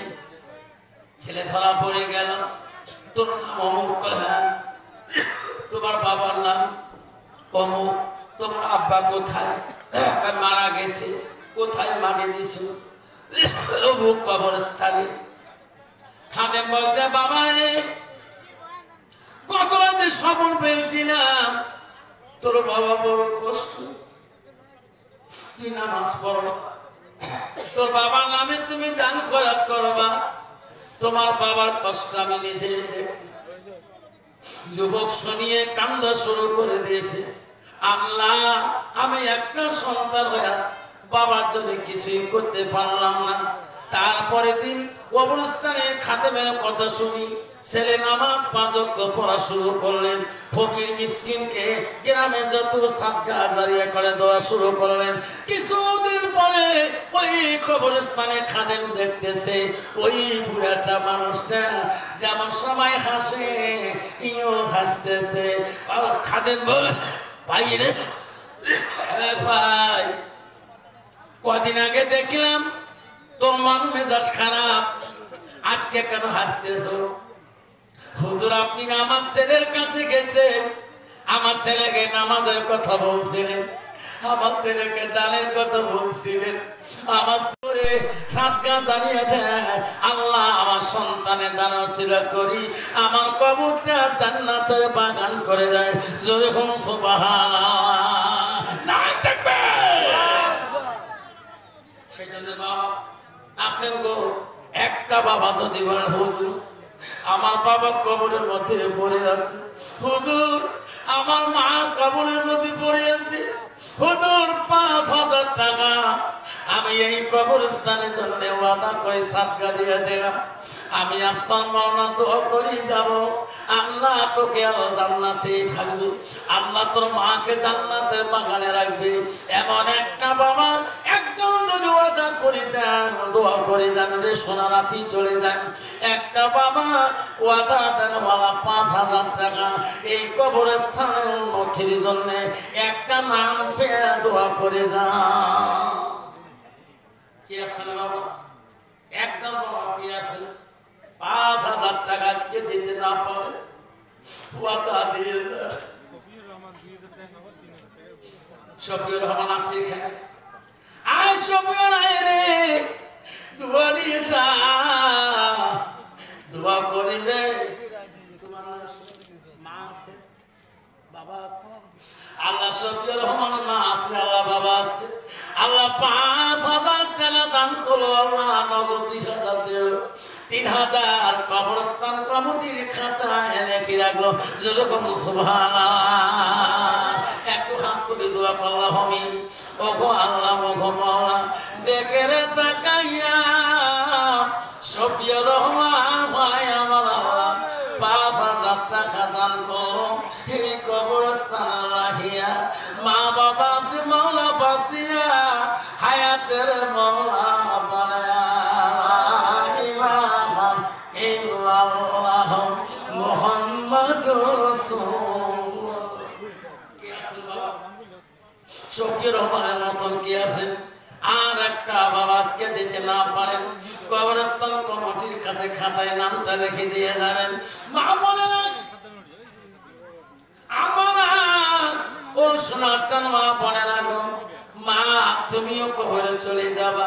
ছেলে ধরা পড়ে গেল, তোর নাম অমুক? হ্যাঁ। তোমার বাবার নাম অমুক? তোমার আব্বা কোথায়? মারা গেছে। কোথায় মাটি দিছ? অমুক কবরস্থানে। খাদেম বলছে, বাবা রে কত রাতে স্বপ্ন পেয়েছিলাম তোর বাবা বড় কষ্ট, তুই নামাজ পড়বা, তোর বাবার নামে তুমি দান খয়রাত করবা, তোমার বাবার কষ্ট আমি নিজে দেখি। যুবক শুনিয়ে কান্দা শুরু করে দিয়েছে, আল্লাহ আমি একটা সন্তান হয়ে বাবার জন্য কিছুই করতে পারলাম না। তারপরে দিন কবরস্থানে খাদেমের কথা শুনি, ছেলে নামাজ 5 ওয়াক্ত পড়া শুরু করলেন। ফকির মিসকিনকে গ্রামে যত সাদকা জারিয়া করে দেওয়া শুরু করলেন। কিছুদিন পরে ওই কবরস্থানে খাদেম দেখতেছে ওই বুড়াটা মানুষটা যেমন সবাই হাসে ইও হাসতেছে। খাদেম বল, ভাই রে ভাই, কদিন আগে দেখলাম তোর মন মেজাজ খারাপ, আজকে কেন হাসতেছ? হুজুর আপনি আমার ছেলের কাছে গেছেন, আমার ছেলেকে নামাজের কথা বলছিলেন, আমার ছেলেকে দানের কথা বলছিলেন, আমার ছেলে সাদকা জানিয়ে দেয় আল্লাহ আমার সন্তানের দান ওসিলা করি আমার কবরটা জান্নাতের বাগান করে দেয়। জোরে হোম সুবহানাল্লাহ, নাই থাকবে। সেই জন্য বাবা আছেন গো, একটা বাবা যদি বলেন হুজুর আমার বাবা কবরের মধ্যে পড়ে আছে, হুজুর আমার মা কবরের মধ্যে পড়ে আছে, হুজুর ৫,০০০ টাকা আমি এই কবরস্থানের জন্য ওয়াদা করে সাদকা দিয়ে দিলাম, আমি আফসান মাওলানা দোয়া করি যাব আল্লাহ তোকে আরো জান্নাতে থাকবে, আল্লাহ তোর মাকে জান্নাতের বাগানে রাখবে। এমন একটা বাবা একজন যদি ওয়াদা করে যান, দোয়া করে যান রে সোনারাতি চলে যান, একটা বাবা ওয়াদা দেন ওয়ালা ৫,০০০ টাকা এই কবরস্থানের উন্নতির জন্য একটা নাম পেয়ে দোয়া করে যান। কি আছে না বাবা? একদম বাবা কি আছে ৫,০০০ টাকা আজকে দিতে না পারে ওয়াদা দিয়ে যায়। শফিউর রহমান আছে এখানে, আয় শফিউর আয় রে দোয়া নিয়ে যা, দোয়া করি রে। তোমার মা আছে, বাবা আছে, আল্লাহ শফিউর রহমান মা আছে, আল্লাহ বাবা আছে, আল্লাহ ৫,০০০ টাকা দান করলো, আল্লাহ নগদ ২,০০০ দিল, ৩,০০০ কবরস্থান কমিটির খাতায় রেখে রাখলো। যেরকম সুবহানাল্লাহ, একটু হাত তুলে দোয়া করলাম আমি, ওগো আল্লাহ ওগো মাওলা দেখে রে তাকাইয়া শফিউর রহমান ভাই আমার আল্লাহ ৫,০০০ টাকা দান করো এই কবরস্থান রাখিয়া, মা বাবা আছে মাওলা বাসিয়া হায়াতের মাওলা বানায়া মুহাম্মাদুর রাসূলুল্লাহ। কি আছেন বাবা? শফিউর রহমানের মতন কি আছেন? আর একটা বাবা আজকে দিতে না পারেন, কবরস্থান কমিটির কাছে খাতায় নামটা রেখে দিয়ে যাবেন। মা বলে না আমরা ও শোনার চান মা বলে না গো, মা তুমিও কবরে চলে যাবা,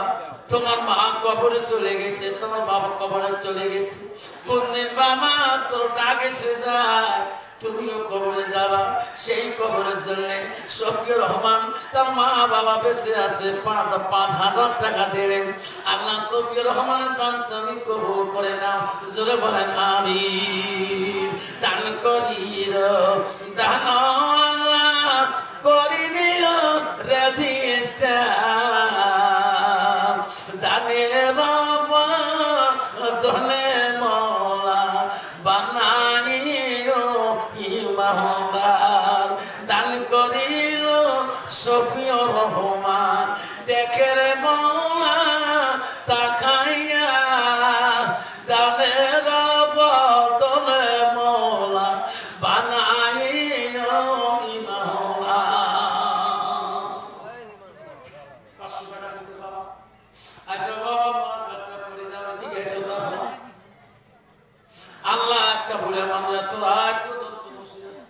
তোমার মা কবরে চলে গেছে, তোমার বাবা কবরে চলে গেছে, কোনদিন বাবা তোর ডাক এসে যায় তুমিও কবরে যাবা। সেই কবরের জন্য শফিউর রহমান তার মা বাবা বেঁচে আছে ৫,০০০ টাকা দিলেন। আল্লাহ শফিউর রহমানের দান তুমি কবুল করে নাও, জোরে বলেন আমিন। দান করির দান আল্লাহ করিনিও রেজিস্টার, দানের বাবা ধনে মওলা বানাইও ইমানদার, দান করিল শফিউর রহমান দেখে রে মওলা তাকাইয়া, দানের বদলে মওলা বানাইও ইমানদার। ৫০০ টাকা দিছে বাবা, আচ্ছা বাবা মোনাজাতটা করে যাওয়া দিকে এসে যাচ্ছে। আল্লাহ একটা ভুলে মানুষ তোরা আজ পর্যন্ত বসে আছে,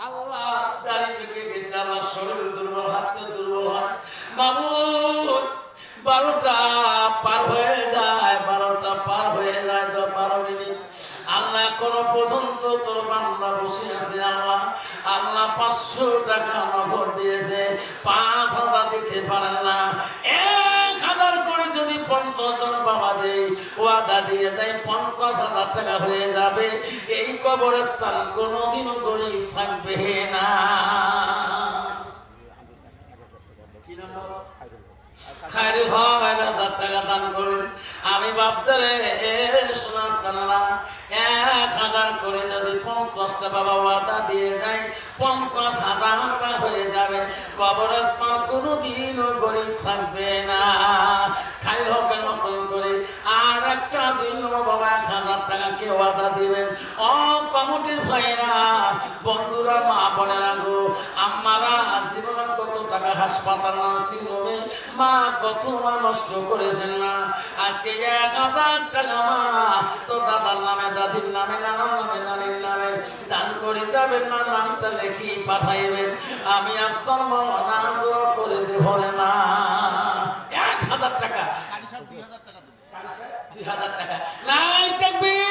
আল্লাহ দাড়ি পেকে গেছে, আল্লাহ শরীর দুর্বল, হাতে দুর্বল হয়, মাবুদ ১২টা পার হয়ে যায়, ১২টা পার হয়ে যায় তো ১২ মিনিট, আল্লাহ কোন পর্যন্ত তোর বান্দা বসে আছে। আল্লাহ আল্লাহ ৫০০ টাকা নগদ দিয়েছে, ৫,০০০ দিতে পারেন না, ১,০০০ করে যদি ৫০ জন বাবা দেয় ওয়াদা দিয়ে দেয় ৫০,০০০ টাকা হয়ে যাবে, এই কবরস্থান কোনোদিনও গরিব থাকবে না। খায়রুল হক ১,০০০ টাকা দান করলেন। আমি ভাবতারে শোনা ১,০০০ করে যদি ৫০টা বাবা ওয়াদা দিয়ে দেয় ৫০,০০০ টাকা হয়ে যাবে, কবরস্থান কোনোদিনও গরিব থাকবে না। খায়রুল হকের মতন করে আর একটা দিন বাবা ১,০০০ টাকা কে ওয়াদা দিবেন। ও কমিটির ভাইরা বন্ধুরা মা বোনেরা গো, আম্মারা জীবনে কত টাকা হাসপাতাল নার্সিং হোমে মা কত মা নষ্ট করেছেন না। আজকে 1000 টাকা মা তো দাদার নামে, দাদির নামে, নানার নামে, নানির নামে দান করে যাবেন না, নামটা লেখি পাঠাইবেন। আমি আফসার মাওলানা দোয়া করে দেব রে মা। 1000 টাকা, 2000 টাকা নাই তাকবীর।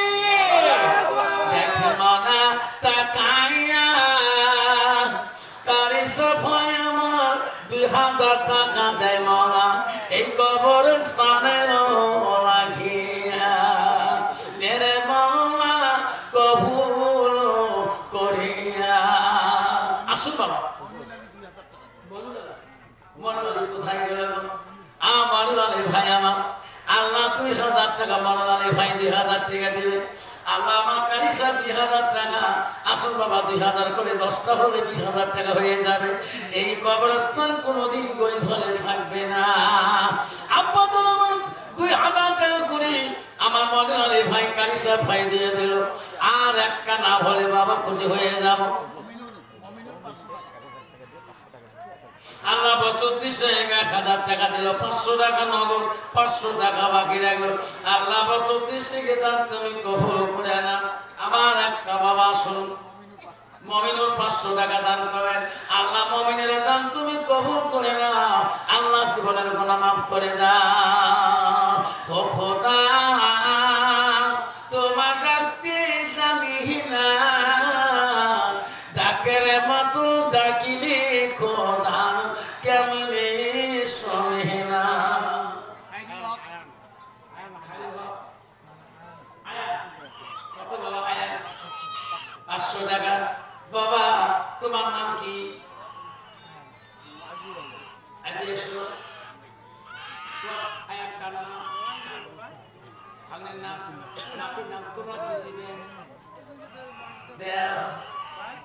দেখছে মনা তাকাইয়া কারি সফায় আমার 2000 টাকা দেয় মনা এই কবরস্থানের রাখিয়া। মেরে মনা কবুল করিয়া। আসুন বাবা, মনোলাল কোথায় গেল? আমার লালে ভাই আমার আল্লাহ 2000 টাকা, মনোলালে ভাই 2000 টাকা দিবে। আল্লাহ আমার কারিশা 2000 টাকা। আসুন বাবা 2000 করে 10টা হলে 20,000 টাকা হয়ে যাবে। এই কবরস্থান কোনোদিন গরিব হলে থাকবে না। আব্বা তো আমার 2000 টাকা করে আমার মনোলালে ভাই কারিশা ভাই দিয়ে দিল। আর একটা না হলে বাবা খুশি হয়ে যাব। আল্লাহ বছর দিছে 1000 টাকা দিল, 500 টাকা নগদ, 500 টাকা বাকি রাখলো। আল্লাহ বছর দিছে দান তুমি কবুল করে না। আমার একটা বাবা শুনুন, মমিনুর 500 টাকা দান করেন। আল্লাহ মমিনের দান তুমি কবুল করে না। আল্লাহ জীবনের গুনাহ মাফ করে দাও। ও খোদা তোমার ডাকতে জানি না, ডাকের মাতুল ডাকিলে খোদা কেমনে শোনে না। 500 টাকা। বাবা তোমার নাম কি?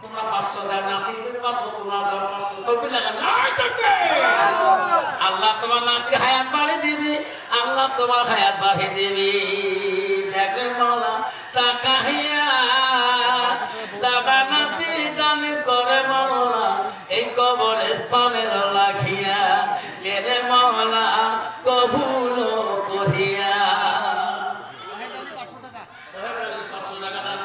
তোমরা 500 দাও, নাতিদের 500, তোমরা দাও 500। তকবীর লাগান। আল্লাহ তোমার নাতির হায়াত বাড়িয়ে দিবি, আল্লাহ তোমার হায়াত বাড়িয়ে দিবি। দেখেন মাওলা টাকা হিয়া দাদা নাতি দান করে মাওলা এই কবরস্থানের লাখিয়া। রে মাওলা কবুল করিয়া। 500 টাকা দান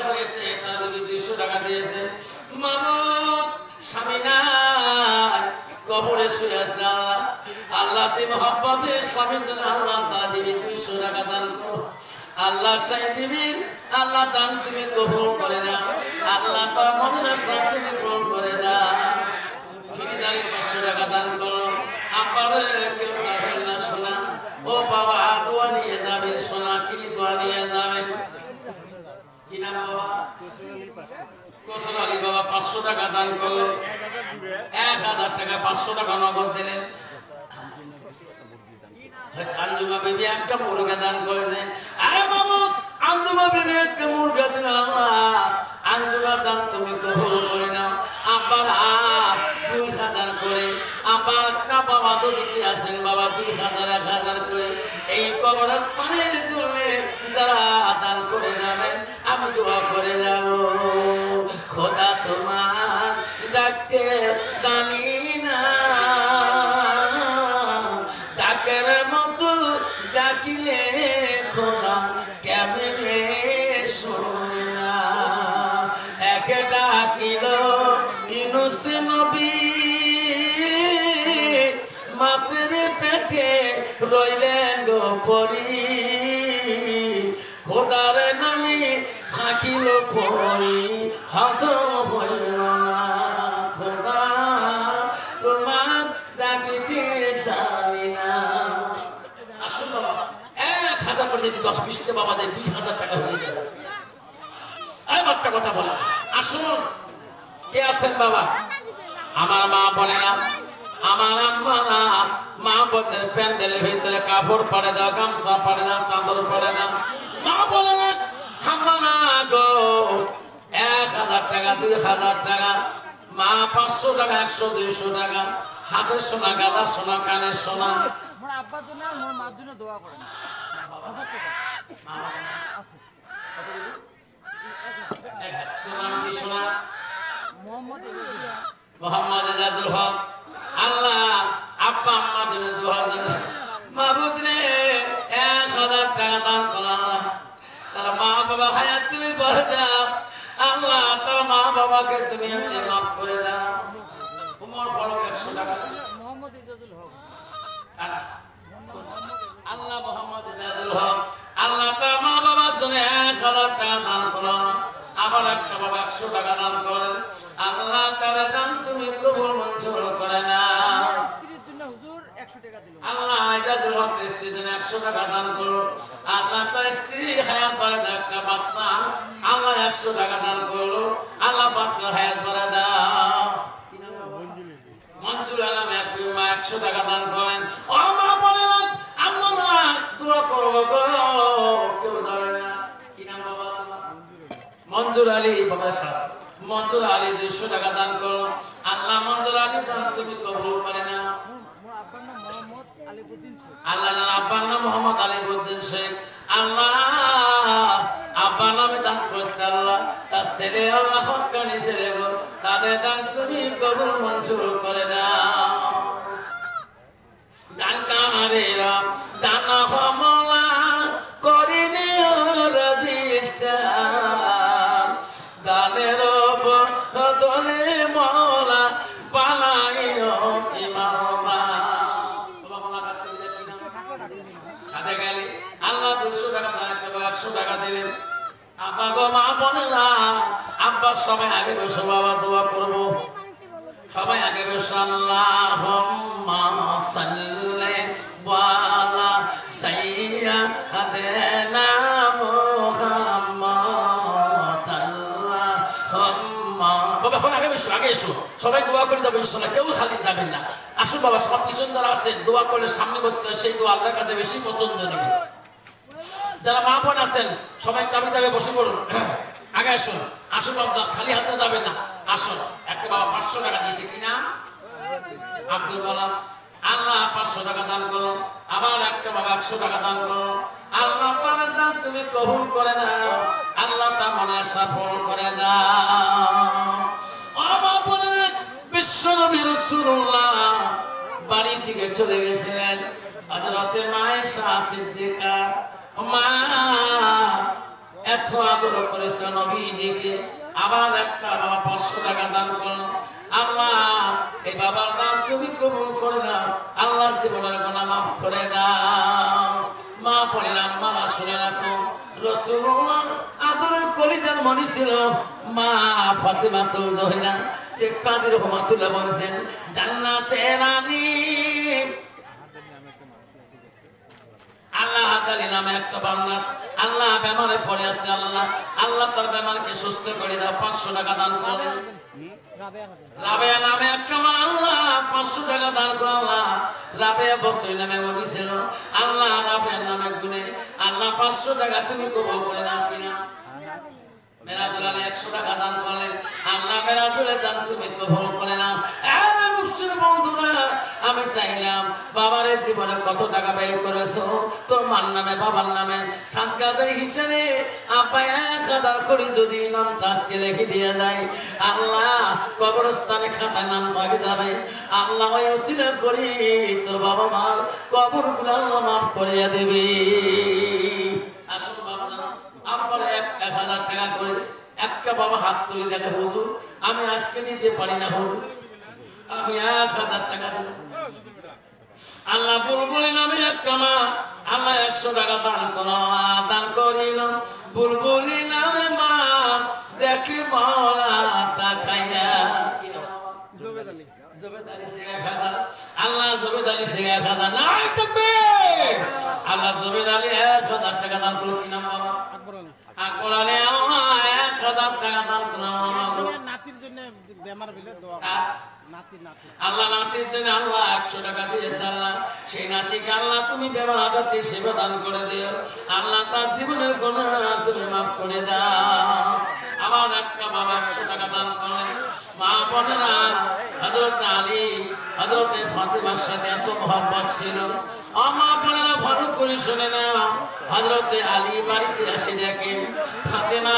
হয়েছে, তার 200 টাকা দিয়েছে। মামুদ স্বামী নাই, কবরে শুয়ে আছে। আল্লাহ আল্লাহ তুমি মহব্বতের স্বামীর জন্য আল্লাহ তারা দিবি 200 টাকা দান করো। আল্লাহ সাহেব দিবির আল্লাহ দান তুমি কবুল করে দাও। আল্লাহ তার মনের আশা তুমি পূরণ করে দাও। ফিরিদারি 500 টাকা দান করো। আমার কেউ যাবেন না সোনা। ও বাবা দোয়া নিয়ে যাবেন সোনা, কিনি দোয়া নিয়ে যাবেন। কি নাম বাবা? কোসর আলী বাবা 500 টাকা দান করলো। 1000 টাকা 500 টাকা নগদ দিলেন। আঞ্জুমা বিবি একটা মুরগা দান করেছে। আরে মামুদ আঞ্জুমা বিবি একটা মুরগা দিন। আল্লাহ আঞ্জুমার দান তুমি কবুল করে নাও। আব্বার 2000 করে। আব্বার একটা বাবা তো দিতে আছেন বাবা 2000, 1000 করে। এই কবরস্থানের জন্য যারা দান করে যাবেন আমি দোয়া করে যাব। খোদা তোমার ডাকতে জানি না, ডাকের মতো ডাকিলে খোদা কেমনে শোনে না। একে ডাকিল ইউনূস নবী মাছের পেটে রইলেন গো পরি। খোদার নামে থাকিল পরি হজম হইল না। খোদা তোমার ডাকিতে জানি না। আসুন বাবা 1000 করে যদি 10-20 বাবা দেয় 20,000 টাকা হয়ে যাবে। এই বাচ্চা কথা বলে আসুন। কে আছেন বাবা? আমার মা বলে না, আমার আম্মা না, মা বোনদের প্যান্ডেলের ভিতরে কাপড় পাড়ে দাও, গামছা পাড়ে দাও, চাদর পাড়ে দাও। মা বলে না আম্মা না গো 1000 টাকা 2000 টাকা। মা 500 টাকা 100 200 টাকা। হাতের সোনা, গালার সোনা, কানের সোনা। আব্বার জন্য আর মার জন্য দোয়া করেন। 1000 টাকা শোনা মোহাম্মদ এজাজুল হক। মোহাম্মদ এজাজুল হক। আল্লাহ আব্বা আম্মার জন্য দোয়া জন্য মাহবুদ রে 1000 টাকা দান করো আল্লাহ। তার মা বাবা হায়াত তুমি বলে দাও আল্লাহ, তার মা বাবাকে দুনিয়াতে মাফ করে দাও। উমর ফারুক 100 টাকা। মোহাম্মদ এজাজুল হক। আল্লাহ মোহাম্মদ এজাজুল হক। আল্লাহ তার মা বাবার জন্য 1000 টাকা দান করো। আবার একটা বাবা 100 টাকা দান করেন। আল্লাহ তার দান তুমি কবুল মঞ্জুর করে না। স্ত্রীর জন্য হুজুর 100 টাকা দিল। আল্লাহ এজাজুল হক স্ত্রীর জন্য 100 টাকা দান করলো। আল্লাহ তার স্ত্রী হায়াত বাড়ায় একটা বাচ্চা আল্লাহ 100 টাকা দান করলো। আল্লাহ বাচ্চার হায়াত বাড়ায় দাও। মঞ্জুর আলম এক 100 টাকা দান করেন। ও মা বলেন আমরা দোয়া করবো গো, কেউ যাবে না। কি নাম বাবা তোমার? মঞ্জুর আলী বাবা সাহেব। মঞ্জুর আলী 200 টাকা দান করলো। আল্লাহ মঞ্জুর আলী দান তুমি কবুল করে না। মোর আব্বার নাম মোহাম্মদ আলিউদ্দিন শেখ। আল্লাহ আব্বার নাম মোহাম্মদ আলিউদ্দিন শেখ। আল্লাহ আব্বার নামে দান করেছে আল্লাহ, তার ছেলে আল্লাহ হক্কানি ছেলে গো, তাদের দান তুমি কবুল মঞ্জুর করে দাও। দান কামারেরা দান হমলা করে দিও রাদিস্তান, দানের বদলে মওলা বানাইও ইমামা। সাথে গেলে আল্লাহ 200 টাকা দান করবে, 100 টাকা দিলেন। আব্বা গো মা বোনেরা, আব্বা সবাই আগে বসে বাবা দোয়া করবো। সবাই আগে বসে আল্লাহুম্মা সাল্লি ওয়ালা সাইয়্যিদিনা মুহাম্মাদ আল্লাহুম্মা। বাবা এখন আগে বসো, আগে এসো, সবাই দোয়া করে যাবে ইনশাআল্লাহ, কেউ খালি যাবেন না। আসুন বাবা, সব পিছন যারা আছে দোয়া করলে সামনে বসতে হয়, সেই দোয়া আল্লাহর কাছে বেশি পছন্দ নেবে। যারা মা বোন আছেন সবাই চাবি যাবে বসে পড়ুন, আগে আসুন। আসুন বাবা, খালি হাতে যাবেন না, আসুন। একটা বাবা 500 টাকা দিয়েছে, কিনা আব্দুল কালাম। আল্লাহ 500 টাকা দান করলো। আবার একটা বাবা 100 টাকা দান করলো। আল্লাহ তার দান তুমি কবুল করে নাও। আল্লাহ তার মনে সফল করে দাও। আমার বলে বিশ্বনবী রাসূলুল্লাহ বাড়ির দিকে চলে গেছিলেন। হযরতে মায়েশা সিদ্দিকা মা এত আদর করেছে নবীজিকে। আবার একটা বাবা 500 টাকা দান করলো। আল্লাহ এই বাবার দান তুমি কবুল করে নাও, আল্লাহর জীবনের গুনাহ মাফ করে দাও। মা পড়েন আম্মারা শুনে রাখো, রাসূলুল্লাহ আদরের কলিজার মনি ছিল মা ফাতেমাতুল জোহরা। শেখ সাদি রহমাতুল্লাহ বলেছেন জান্নাতের রানী আল্লাহ হাতালি নামে একটা বান্দা আল্লাহ বেমারে পড়ে আছে। আল্লাহ আল্লাহ তার বেমারকে সুস্থ করে দাও। 500 টাকা দান করলেন। রাবেয়া নামে একটা আল্লাহ 500 টাকা দান করলাম। রাবেয়া বসই নামে বলেছিল আল্লাহ রাবেয়ার নামে গুনে আল্লাহ 500 টাকা তুমি কবুল করে নাও। কিনা মেরাজুল আলী 100 টাকা দান করলেন। আল্লাহ মেরাজুলের দান তুমি কবুল করে নাও। বন্ধুরা, আমি চাইলাম বাবার জীবনে কত টাকা ব্যয় করেছো, তোর মার নামে বাবার নামে সাদকাদের হিসেবে আপা 1000 করে যদি নাম আজকে রেখে দিয়ে যায়, আল্লাহ কবরস্থানে খাতায় নাম থাকে যাবে। আল্লাহ ওই ওসিলা করি তোর বাবা মার কবরগুলো আল্লাহ মাফ করিয়া দেবে। আসল বাবা আপনার 1000 টাকা করে একটা বাবা হাত তুলে দেখে, হুজুর আমি আজকে দিতে পারি না, হুজুর আমি 1000 টাকা দেব। আল্লাহ বুলবুলি নামে একটা মা আল্লাহ 100 টাকা দান করো। দান করিল বুলবুলি নামে মা দেখি মওলা তাকাইয়া। আল্লাহ জবেদ আলী শেখ 1000 নাই থাকবে। আল্লাহ জবেদ আলী 1000 টাকা দান করলো। কি নাম বাবা? আকবর আলী। আল্লাহ 1000 টাকা দান করলো। নাতির জন্য বেমার হইলে দোয়া আল্লাহ নাতির জন্য আল্লাহ 100 টাকা দিয়েছে। আল্লাহ সেই নাতিকে আল্লাহ তুমি বেমার আদাতে সেবা দান করে দিও। আল্লাহ তার জীবনের গুনাহ তুমি মাফ করে দাও। আমার একটা বাবা 100 টাকা দান করলেন। মা বোনেরা হযরত আলী হযরতে ফাতেমার সাথে এত মহব্বত ছিল। মা বোনেরা ভালো করে শুনে না, হযরতে আলী বাড়িতে এসে দেখে ফাতেমা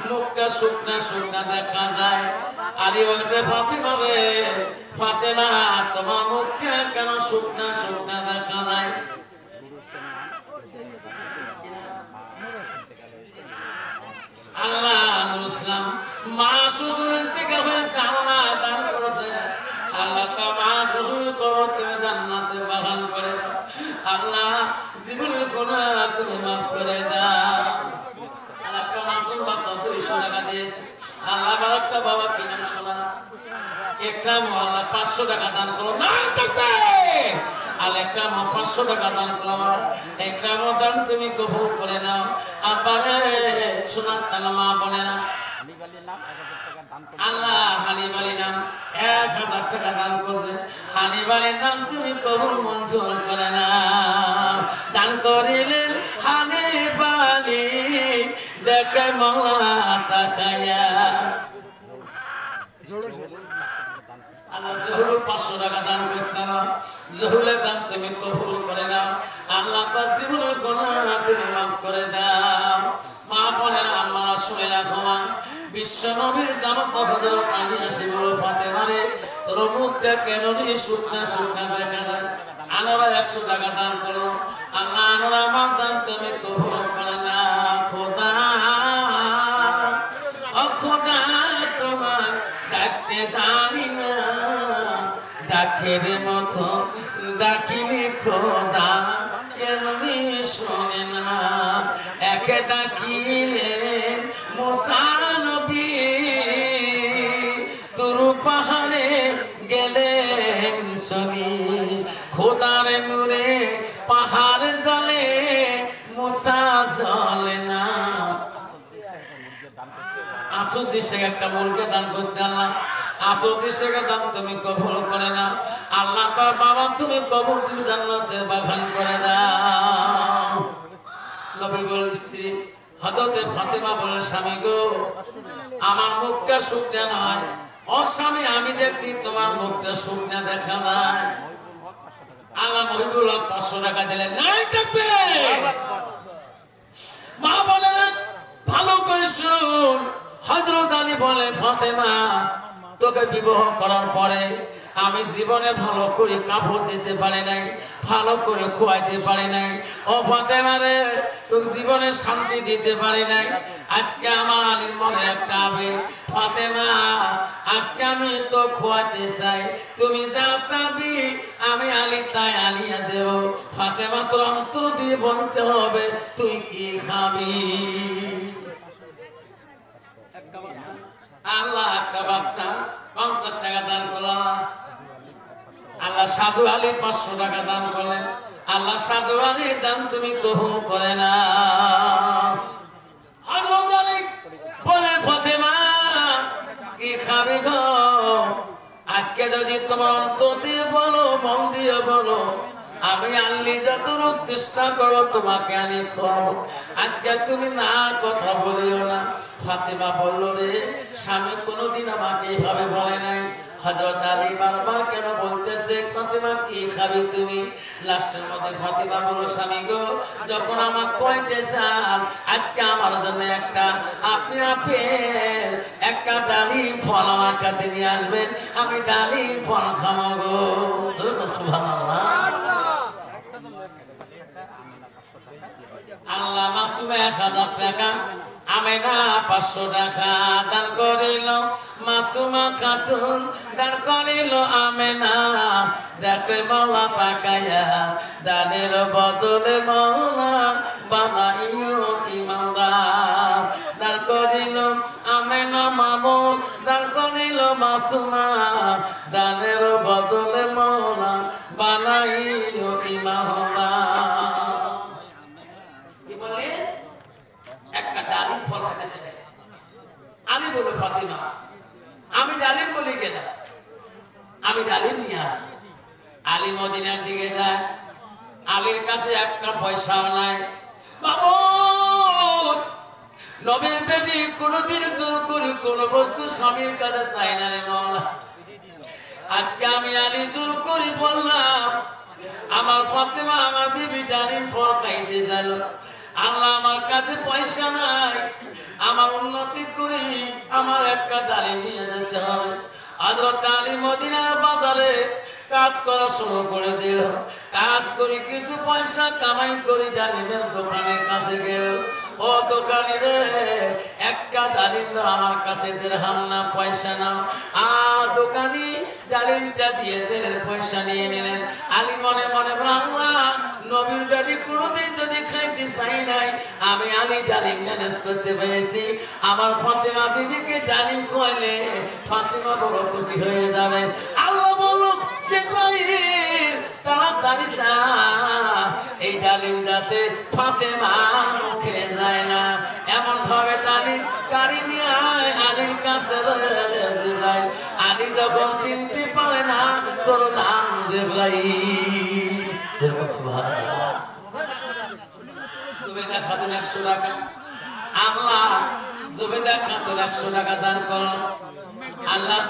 মুখটা শুকনা শুকনা দেখা যায়। আলী বলছে, ফাতেমা রে, ফাতেমা তোমার মুখটা কেন শুকনা শুকনা দেখা যায়? আল্লাহ নুরুল ইসলাম মা শ্বশুরের থেকে হয়েছে, আল্লাহ দান করেছে। আল্লাহ তা মা শ্বশুর কবর তুমি জান্নাতে বাগান করে দাও। আল্লাহ জীবনের গুনাহ তুমি মাফ করে দাও। আল্লাহ একটা মাসুম বাচ্চা 200 টাকা দিয়েছে। আল্লাহ বারাকটা বাবা কি নাম শোনা একটা আল্লাহ 500 টাকা দান করো না থাকবে। আল্লাহ একটা 500 টাকা দান করো, একটা দান তুমি কবুল করে নাও। আবারে শোনা তালা মা বলে না আল্লাহ হানিফ আলী নাম 1000 টাকা দান করছে। হানিফ আলীর নাম তুমি কবুল মঞ্জুর করে না। দান করিলেন হানিফ আলী, দেখে মৌলা তাকায়া। আল্লাহ জহুরুল 500 টাকা দান করছে, জহুরের দান তুমি কবুল করে নাও। আল্লাহ তার জীবনের গুনাহ তুমি মাফ করে দাও। মা বোনেরা আমরা শুনে রাখো, মা বিশ্ব নবীর জামাত পছন্দের পানি আসে বলো ফাতেমা রে, তোর মুখটা কেন শুকনা শুকনা দেখা যায়? আনোরা 100 টাকা দান করো। আল্লাহ আনোরা আমার দান তুমি কবুল করে না। খোদা ও খোদা তোমার ডাকতে জানি না, ডাকের মতো ডাকিলে খোদা কেমনি শোনে না। একে ডাকিলে মুসা নবী তুর পাহাড়ে গেলেন শুনি, খোদার নূরে পাহাড় জ্বলে মুসা জ্বলে না। আসুদ দিশে একটা মুরগি দান করছে আল্লাহ, আসুদ দিশে দান তুমি কবুল করে না। আল্লাহ তার বাবা তুমি কবুল তুমি জান্নাতে বাগান করে দাও। নবী বল স্ত্রী হযরতে ফাতেমা বলে, স্বামী গো আমার মুখটা শুকনা নয়। ও স্বামী আমি দেখছি তোমার মুখটা শুকনা দেখা যায়। আল্লাহ মহিবুল হক 500 টাকা দিলেন, নাই থাকবে। মা বলে ভালো করে শুন, হযরত আলী বলে ফাতেমা তোকে বিবাহ করার পরে আমি জীবনে ভালো করে কাপড় দিতে পারি নাই, ভালো করে খোয়াইতে পারি নাই। ও ফাতেমা রে, তোকে জীবনে শান্তি দিতে পারি নাই। আজকে আমার আলীর মনে একটা আবেগ, ফাতেমা আজকে আমি তো খোয়াইতে চাই, তুমি যা চাবি আমি আলী তাই আনিয়ে দেব। ফাতেমা তোর অন্তর দিয়ে বলতে হবে তুই কি খাবি। আল্লাহ একটা বাচ্চা 50 টাকা দান করলাম। আল্লাহ সাধু আলী 500 টাকা দান করলেন। আল্লাহ সাধু আলীর দান তুমি কবুল করে না। হযরত আলী বলে ফাতেমা কি খাবি গো? আজকে যদি তোমার অন্তর দিয়ে বলো, মন দিয়ে বলো, আমি আল্লি যতটুকু চেষ্টা করো তোমাকে আমি খাওয়াবো। আজকে তুমি না কথা বলিও না। ফাতেমা বলল রে, স্বামী কোনোদিন আমাকে এইভাবে বলে নাই। হযরত আলী বারবার কেন বলতেছে ফাতেমা কি খাবি তুমি? লাস্টের মধ্যে ফাতেমা বলল, স্বামী গো যখন আমার খাইতে চান আজকে আমার জন্য একটা আপনি আপেল একটা ডালিম ফল আমার কাছে নিয়ে আসবেন, আমি ডালিম ফল খাবো গো। সুবহানাল্লাহ। আল্লাহ মাসুমে 1000 টাকা, আমেনা 500 টাকা দান করিল। মাসুমা খাতুন দান করিল আমেনা, দেখে মাওলা তাকায়া দানের বদলে মাওলা বানাইও ইমানদার। দান করিল আমেনা মামুন, দান করিল মাসুমা, দানের বদলে মাওলা বানাইও ইমানদার। একটা ডালিম ফল খাইতেছে। আমি বলি ফাতেমা আমি ডালিম বলি কেন? আমি ডালিম নিয়ে আলী মদিনার দিকে যায়। আলীর কাছে একটা পয়সাও নাই। বাবু নবীর বেটি কোনদিন জোর করে কোন বস্তু স্বামীর কাছে চাই না রে মাওলা। আজকে আমি আলী জোর করি বললাম আমার ফাতেমা আমার বিবি ডালিম ফল খাইতে গেল। আল্লাহ আমার কাছে পয়সা নাই, আমার উন্নতি করি আমার একটা ডালিম নিয়ে যেতে হবে। হযরত আলী মদিনার বাজারে কাজ করা শুরু করে দিল। কাজ করে কিছু পয়সা কামাই করে ডালিমের দোকানের কাছে গেল। ও দোকানি রে, একটা ডালিম দাও আমার কাছে, দিরহাম না পয়সা নাও। দোকানি ডালিমটা দিয়ে দিলেন, পয়সা নিয়ে নিলেন। আলী মনে মনে আল্লাহ নবীর ডালি কোনোদিন যদি খাইতে চাই নাই, আমি আলী ডালিম ম্যানেজ করতে পেরেছি। আমার ফাতেমা বিবিকে ডালিম খোয়াইলে ফাতেমা বড় খুশি হয়ে যাবে। আল্লাহ বলল তাড়াতাড়ি যা, এই ডালিম যাতে ফাতেমা মুখে যায় না, এমন ভাবে ডালিম গাড়ি নিয়ে আয় আলীর কাছে। আলী যখন চিনতে পারে না তোর নাম জিবরাইল। সুবহানাল্লাহ। জুবেদা খাতুন 100 টাকা, আল্লাহ জুবেদা খাতুন 100 টাকা দান করল। আল্লাহ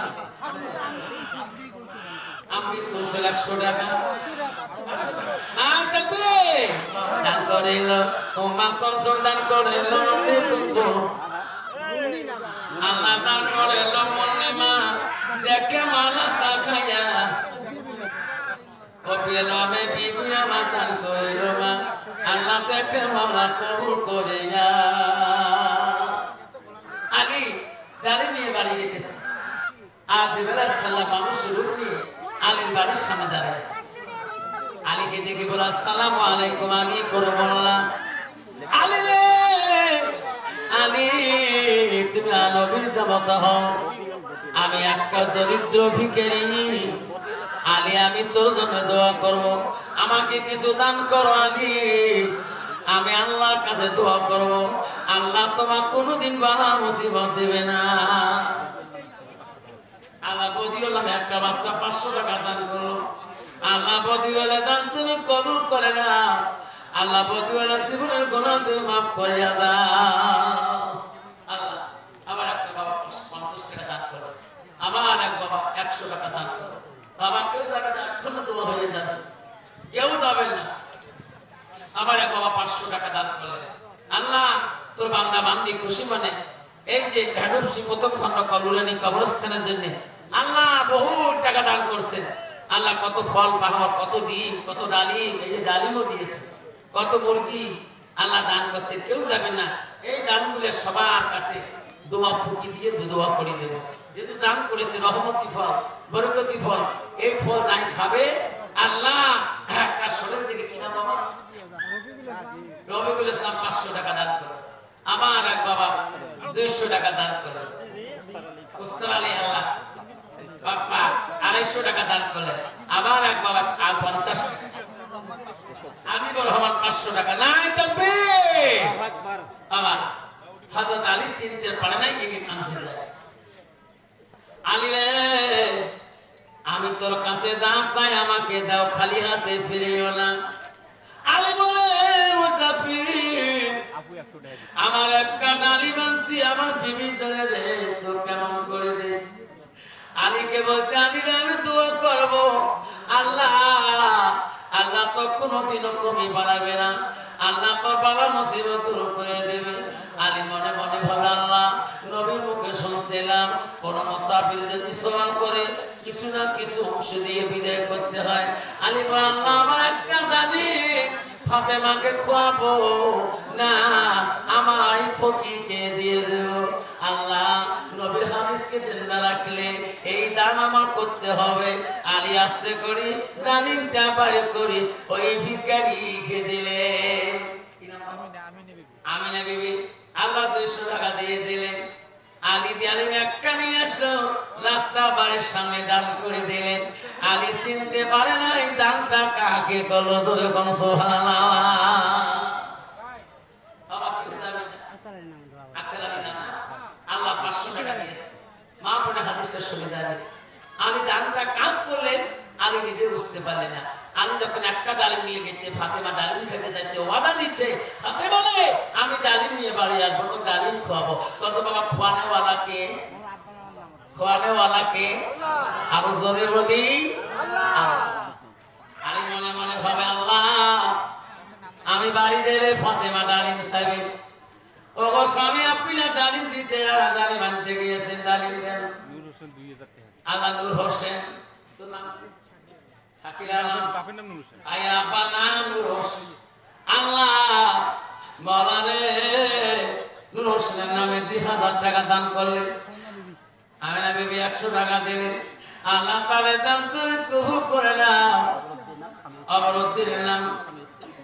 আমি 100 টাকা দান করিল। উম্মা কনসল দান করিল, আল্লাহ দান করিল। মনে মা দেখে মালা তাকায়া কপিল আমি বিবি আমার দান করিল মা, আল্লাহ দেখে মালা কবুল করে না। আলী গাড়ি নিয়ে বাড়ি যেতেছে। আর জিবরাইল আলাইহিস সালাম মানুষের রূপ নিয়ে আলীর বাড়ির সামনে দাঁড়িয়ে আছে। আলীকে দেখে বলে আসসালামু আলাইকুম। আলী করে বললাম আলী রে, আলী তুমি নবীর জামাতা হও, আমি একটা দরিদ্র ভিখারি। আলী আমি তোর জন্য দোয়া করব, আমাকে কিছু দান করো আলী, আমি আল্লাহর কাছে দোয়া করব, আল্লাহ তোমার কোনোদিন বালা মুসিবত দেবে না। আল্লাহ বদিউল্লাহ একটা বাচ্চা 500 টাকা দান করলো। আল্লাহ বদিউল্লাহ দান তুমি কবুল করে না, আল্লাহ বদিউল্লাহ জীবনের গুনাহ তুমি মাফ করে দাও। আল্লাহ আবার একটা বাবা 50 টাকা দান করো, আবার এক বাবা 100 টাকা দান করো। বাবা কেউ যাবে না, এখনো দোয়া হয়ে যাবে, কেউ যাবেন না। আবার এক বাবা 500 টাকা দান করলেন। আল্লাহ তোর বান্দা বান্দি খুশি মানে এই যে ভেড়ুসি প্রথম খন্ড কবুলানি কবরস্থানের জন্য আল্লাহ বহু টাকা দান করছেন। আল্লাহ কত ফল পাহাড়, কত ডিম, কত ডালিম, এই যে ডালিমও দিয়েছে, কত মুরগি আল্লাহ দান করছে। কেউ যাবে না, এই দানগুলো সবার কাছে দোয়া ফুকি দিয়ে দোয়া করে দেব। যেহেতু দান করেছে রহমতি ফল, বরকতি ফল, এই ফল যাই খাবে আল্লাহ একটা শরীর থেকে কিনা বাবা রবিউল ইসলাম 500 টাকা দান করে। আমার এক বাবা 200 টাকা দান করে। উস্তাদ আলী আল্লাহ বাপ্পা 250 টাকা দান করলেন। আবার এক বাবা 50 টাকা। আজিবুর রহমান 500 টাকা। নাই তবে আবার হযরত আলী চিনতে পারে নাই এই কাঞ্চিল আলী রে, আমি তোর কাছে যা চাই আমাকে দাও, খালি হাতে ফিরিও না। আলী বলে মুসাফির আমার একটা ডালিম আনছি আমার বিবি জন্য রে, তো কেমন করে দে। আলীকে বলছে আলী রে আমি দোয়া করব, আল্লাহ আল্লাহ তো কোনোদিনও কমি বাড়াবে না, আল্লাহ তোর বাবা মুসিবত দূর করে দেবে। আলী মনে মনে ভাবে আল্লাহ নবীর মুখে শুনছিলাম কোন মুসাফির যদি সওয়াল করে কিছু না কিছু অংশ দিয়ে বিদায় করতে হয়। আলী বলে আল্লাহ আমার একটা ডালিম ফাতেমাকে খোয়াবো না, আমার এই ফকিরকে দিয়ে দেব। আল্লাহ নবীর হাদিসকে জিন্দা রাখলে এই দান আমার করতে হবে। আলী আস্তে করি ডালিমটা বাড়ি করি ওই ভিখারিকে দিলে। আমিনা বিবি আল্লাহ 200 টাকা দিয়ে দিলেন। আলী ডালিম একটা নিয়ে আসলো, রাস্তা বাড়ির সামনে দান করে দিলেন। আলী চিনতে পারে না এই দানটা কাকে করলো, জোরে কোন সুবহানাল্লাহ। বাবা কেউ যাবে না, আল্লাহ 500 টাকা দিয়েছে। মা বোনে হাদিসটা শুনে যাবে। আলী দানটা কাক করলেন আলী নিজে বুঝতে পারলেন না। আলী যখন একটা ডালিম নিয়ে গেছে, ফাতেমা ডালিম খেতে চাইছে, ওয়াদা দিচ্ছে হাতে বলে আমি ডালিম নিয়ে বাড়ি আসবো, তো ডালিম খোয়াবো। কত বাবা খোয়ানোওয়ালা কে? খোয়ানেওয়ালা কে? আরো জোরে বলি আল্লাহ। আরে মনে মনে ভাবে আল্লাহ, আমি বাড়ি যাইলে ফাতেমা ডালিম চাইবে। ও গো স্বামী, আপনি না ডালিম দিতে ডালিম আনতে গিয়েছেন, ডালিম দেন। আল্লাহ নূর হোসেন তো নাম কি? শাকিরা নাম, আয়ের আব্বার নাম নূর হোসেন। আল্লাহ মৌলারে নূর হোসেনের নামে 2000 টাকা দান করলেন। আমিনা বিবি 100 টাকা দিলেন। আল্লাহ তাআলা দান তুমি কবুল করে নাও। অবরোধ দিলেন না।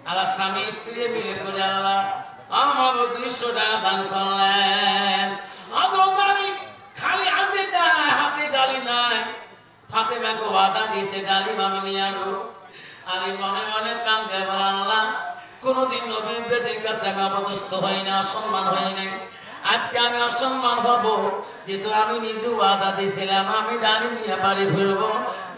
আল্লাহ স্বামী স্ত্রী মিলে করে আল্লাহ আমার 200 টাকা দান করলেন। হযরত আলী খালি হাতে যায়, হাতে ডালিম নাই। ফাতেমাকে ওয়াদা দিয়েছে ডালিম আমি নিয়ে আসবো। আলী মনে মনে কাঁদে, বলে আল্লাহ কোনদিন নবীর বেটির কাছে আমি অপদস্থ হই না, অসম্মান হই নাই। আজকে আমি অসম্মান হব, যেহেতু আমি নিজে ওয়াদা দিয়েছিলাম আমি ডালিম নিয়ে বাড়ি ফিরবো।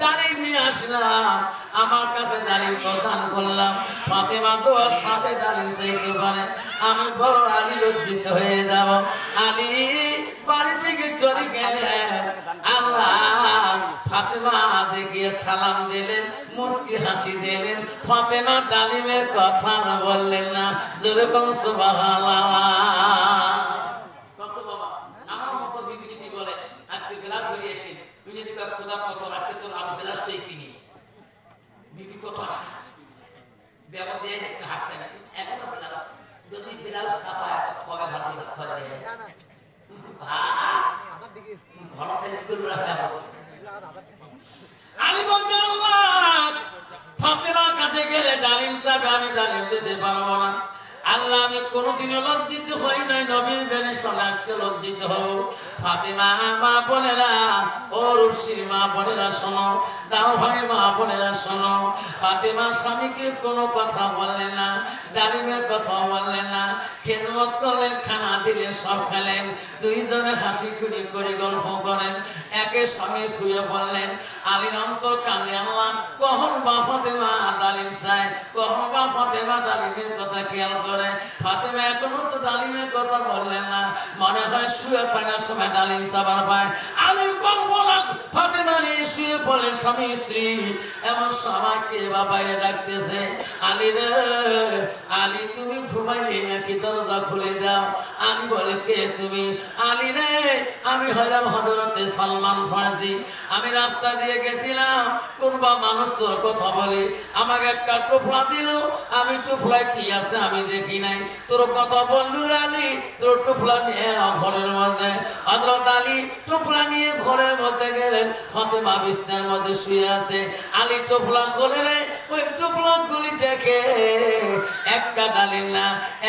ডালিম নিয়ে আসলাম, আমার কাছে ডালিম প্রদান করলাম। ফাতেমা তো ওর সাথে ডালিম চাইতে পারে, আমি বড় আলী লজ্জিত হয়ে যাব। আলী বাড়ি থেকে চলে গেলেন। আল্লাহ ফাতেমা দেখিয়ে সালাম দিলেন, মুস্কি হাসি দিলেন। ফাতেমা ডালিমের কথা বললেন না। জোরে কোন সুবহানাল্লাহ। আমার মতো বিবি যদি বলে আজকে গ্লাস ধরে এসে, তুই যদি খোদা কসম আজকে তোর আরো গ্লাসটাই কিনি, বিবি কত আসে ব্যাপার দিয়ে একটা হাসতে নাকি একটা গ্লাস যদি গ্লাস কাপা এত খবে ভালো খবে দেয় ভালো থেকে বিদ্যুৎ ব্যাপার। আমি বলছি আল্লাহ ফাতেমার কাছে গেলে ডালিম চাবে, আমি ডালিম দিতে পারবো না। আল্লাহ আমি কোনোদিনও লজ্জিত হই নাই, নবীর বেনের সঙ্গে আজকে লজ্জিত হব। ফাতেমা মা বোনেরা, ও রুশির মা বোনেরা শোনো, দাও ভাইয়ের মা বোনেরা শোনো। ফাতেমা স্বামীকে কোনো কথা বললেন না, ডালিমের কথা বললেন না। খেদমত করলেন, খানা দিলে সব খেলেন। দুইজনে হাসি খুনি করে গল্প করেন, একের সঙ্গে শুয়ে পড়লেন। আলীর অন্তর কান্দে, আল্লাহ কখন বা ফাতেমা ডালিম চায়, কখন বা ফাতেমা ডালিমের কথা খেয়াল করে। ফাতেমা এখনো তো ডালিমের কথা বললেন না, মনে হয় শুয়ে থাকার সময় ডালিম চাবার পায়। আলীর কল্পনা ফাতেমা নিয়ে শুয়ে পড়লেন স্বামী স্ত্রী, এমন সবাইকে বা বাইরে ডাকতেছে, আলী রে আলী তুমি ঘুমাইলে নাকি, দরজা খুলে দাও। আলী বলে কে তুমি? আলী রে আমি হইলাম হযরতে সালমান ফারসি। আমি রাস্তা দিয়ে গেছিলাম, কোনবা মানুষ তোর কথা বলে, আমাকে একটা টোপলা দিল, আমি টোপলায় কি আছে আমি দেখি নাই, তোর কথা বললু আলী, তোর টোপলা নিয়ে ঘরের মধ্যে। হযরত আলী টোপলা নিয়ে ঘরের মধ্যে গেলেন। ফাতেমা বিছানার মধ্যে শুয়ে আছে। আলী টোপলা খুলে রে, ওই টোপলা খুলি দেখে একটা ডালিম না,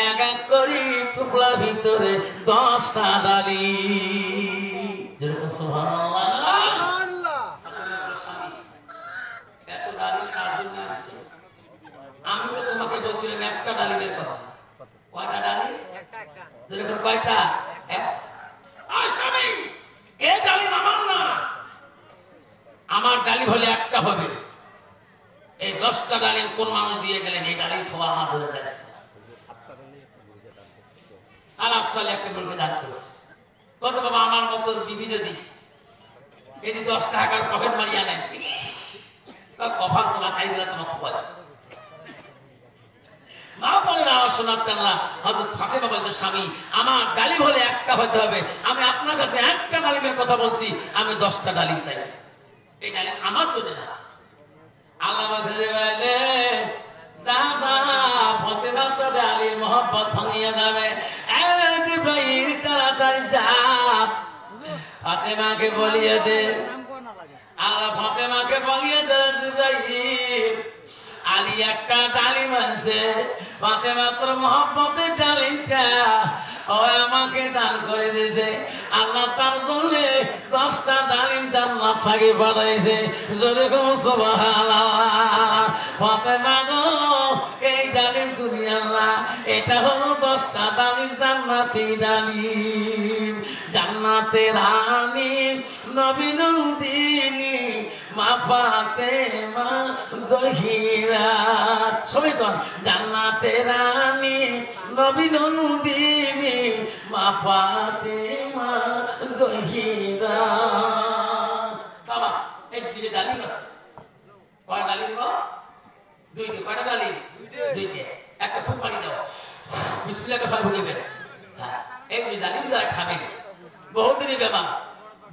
এক এক করি টোপলার ভিতরে 10টা ডালিম। যেরকম সুবহানাল্লাহ। এত ডালিম কার জন্য আছে? আমি তো তোমাকে বলছিলাম একটা ডালিমের কথা। কয়টা ডালিম? যেরকম কয়টা? স্বামী এই ডালিম আমার না, আমার ডালিম হলে একটা হবে। এই 10টা ডালিম কোন মানুষ দিয়ে গেলেন, এই ডালিম খাওয়া আমার ধরে যায়। আর আফসালে একটা মুরগি দান করছে। কত বাবা আমার মতো বিবি যদি এই 10 টাকার পকেট মারিয়া নেন, কখন তোমার চাই দিলে তোমার খবর মা বলেন আমার শোনাতেন না। হযরত ফাতেমা বলছে স্বামী আমার ডালিম হলে একটা হতে হবে, আমি আপনার কাছে একটা ডালিমের কথা বলছি, আমি 10টা ডালিম চাই। এই ডালিম আমার জন্য না। আল্লাহ বলছে যা যা ফাতেমার সাথে আলীর মহব্বত ভাঙিয়ে যাবে, জিবরাইল তাড়াতাড়ি যা ফাতেমাকে বলিয়ে দে। আল্লাহ ফাতেমাকে বলিয়ে দে জিবরাইল আলী একটা ডালিম আনছে, ফাতেমা তোর মহব্বতের ডালিমটা ও আমাকে দান করে দিয়েছে। আল্লাহ তার জন্য 10টা ডালিম জান্নাত থেকে পাঠাইছে। জোরে কোন সুবহানাল্লাহ। ফাতেমা গো এই ডালিম দুনিয়ার না, এটা হলো 10টা ডালিম, জান্নাতি ডালিম। জান্নাতের রানী নবী নন্দিনী মা ফাতেমা জহিরা, সবাই কর জান্নাতের রানী নবী নন্দিনী মা ফাতেমা জহিরা। ডালিম আছে কয় ডালিম গো দুইটা কয়টা ডালিম দুইটা একটা ফুক পানি দাও বিসমিল্লাহ খাই ভুগিবেন হ্যাঁ এই ডালিম যারা খাবেন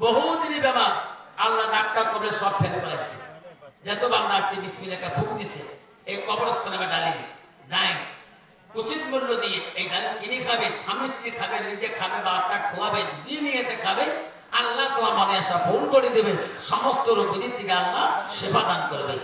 বহুদিনই বেমার আল্লাহ ডাক্তার করে সব ফেল করেছে যত বাংলা আজকে বিসমিল্লাহকে ফুক দিছে এই কবরস্থানে ডালিম যায় উচিত মূল্য দিয়ে এই ডালিম কিনে খাবেন স্বামী স্ত্রী খাবেন নিজে খাবে বাচ্চা খোয়াবেন যে নিয়েতে খাবে আল্লাহ তোমার মনে আসা ফোন করে দেবে সমস্ত রোগ থেকে আল্লাহ সেবা দান করবে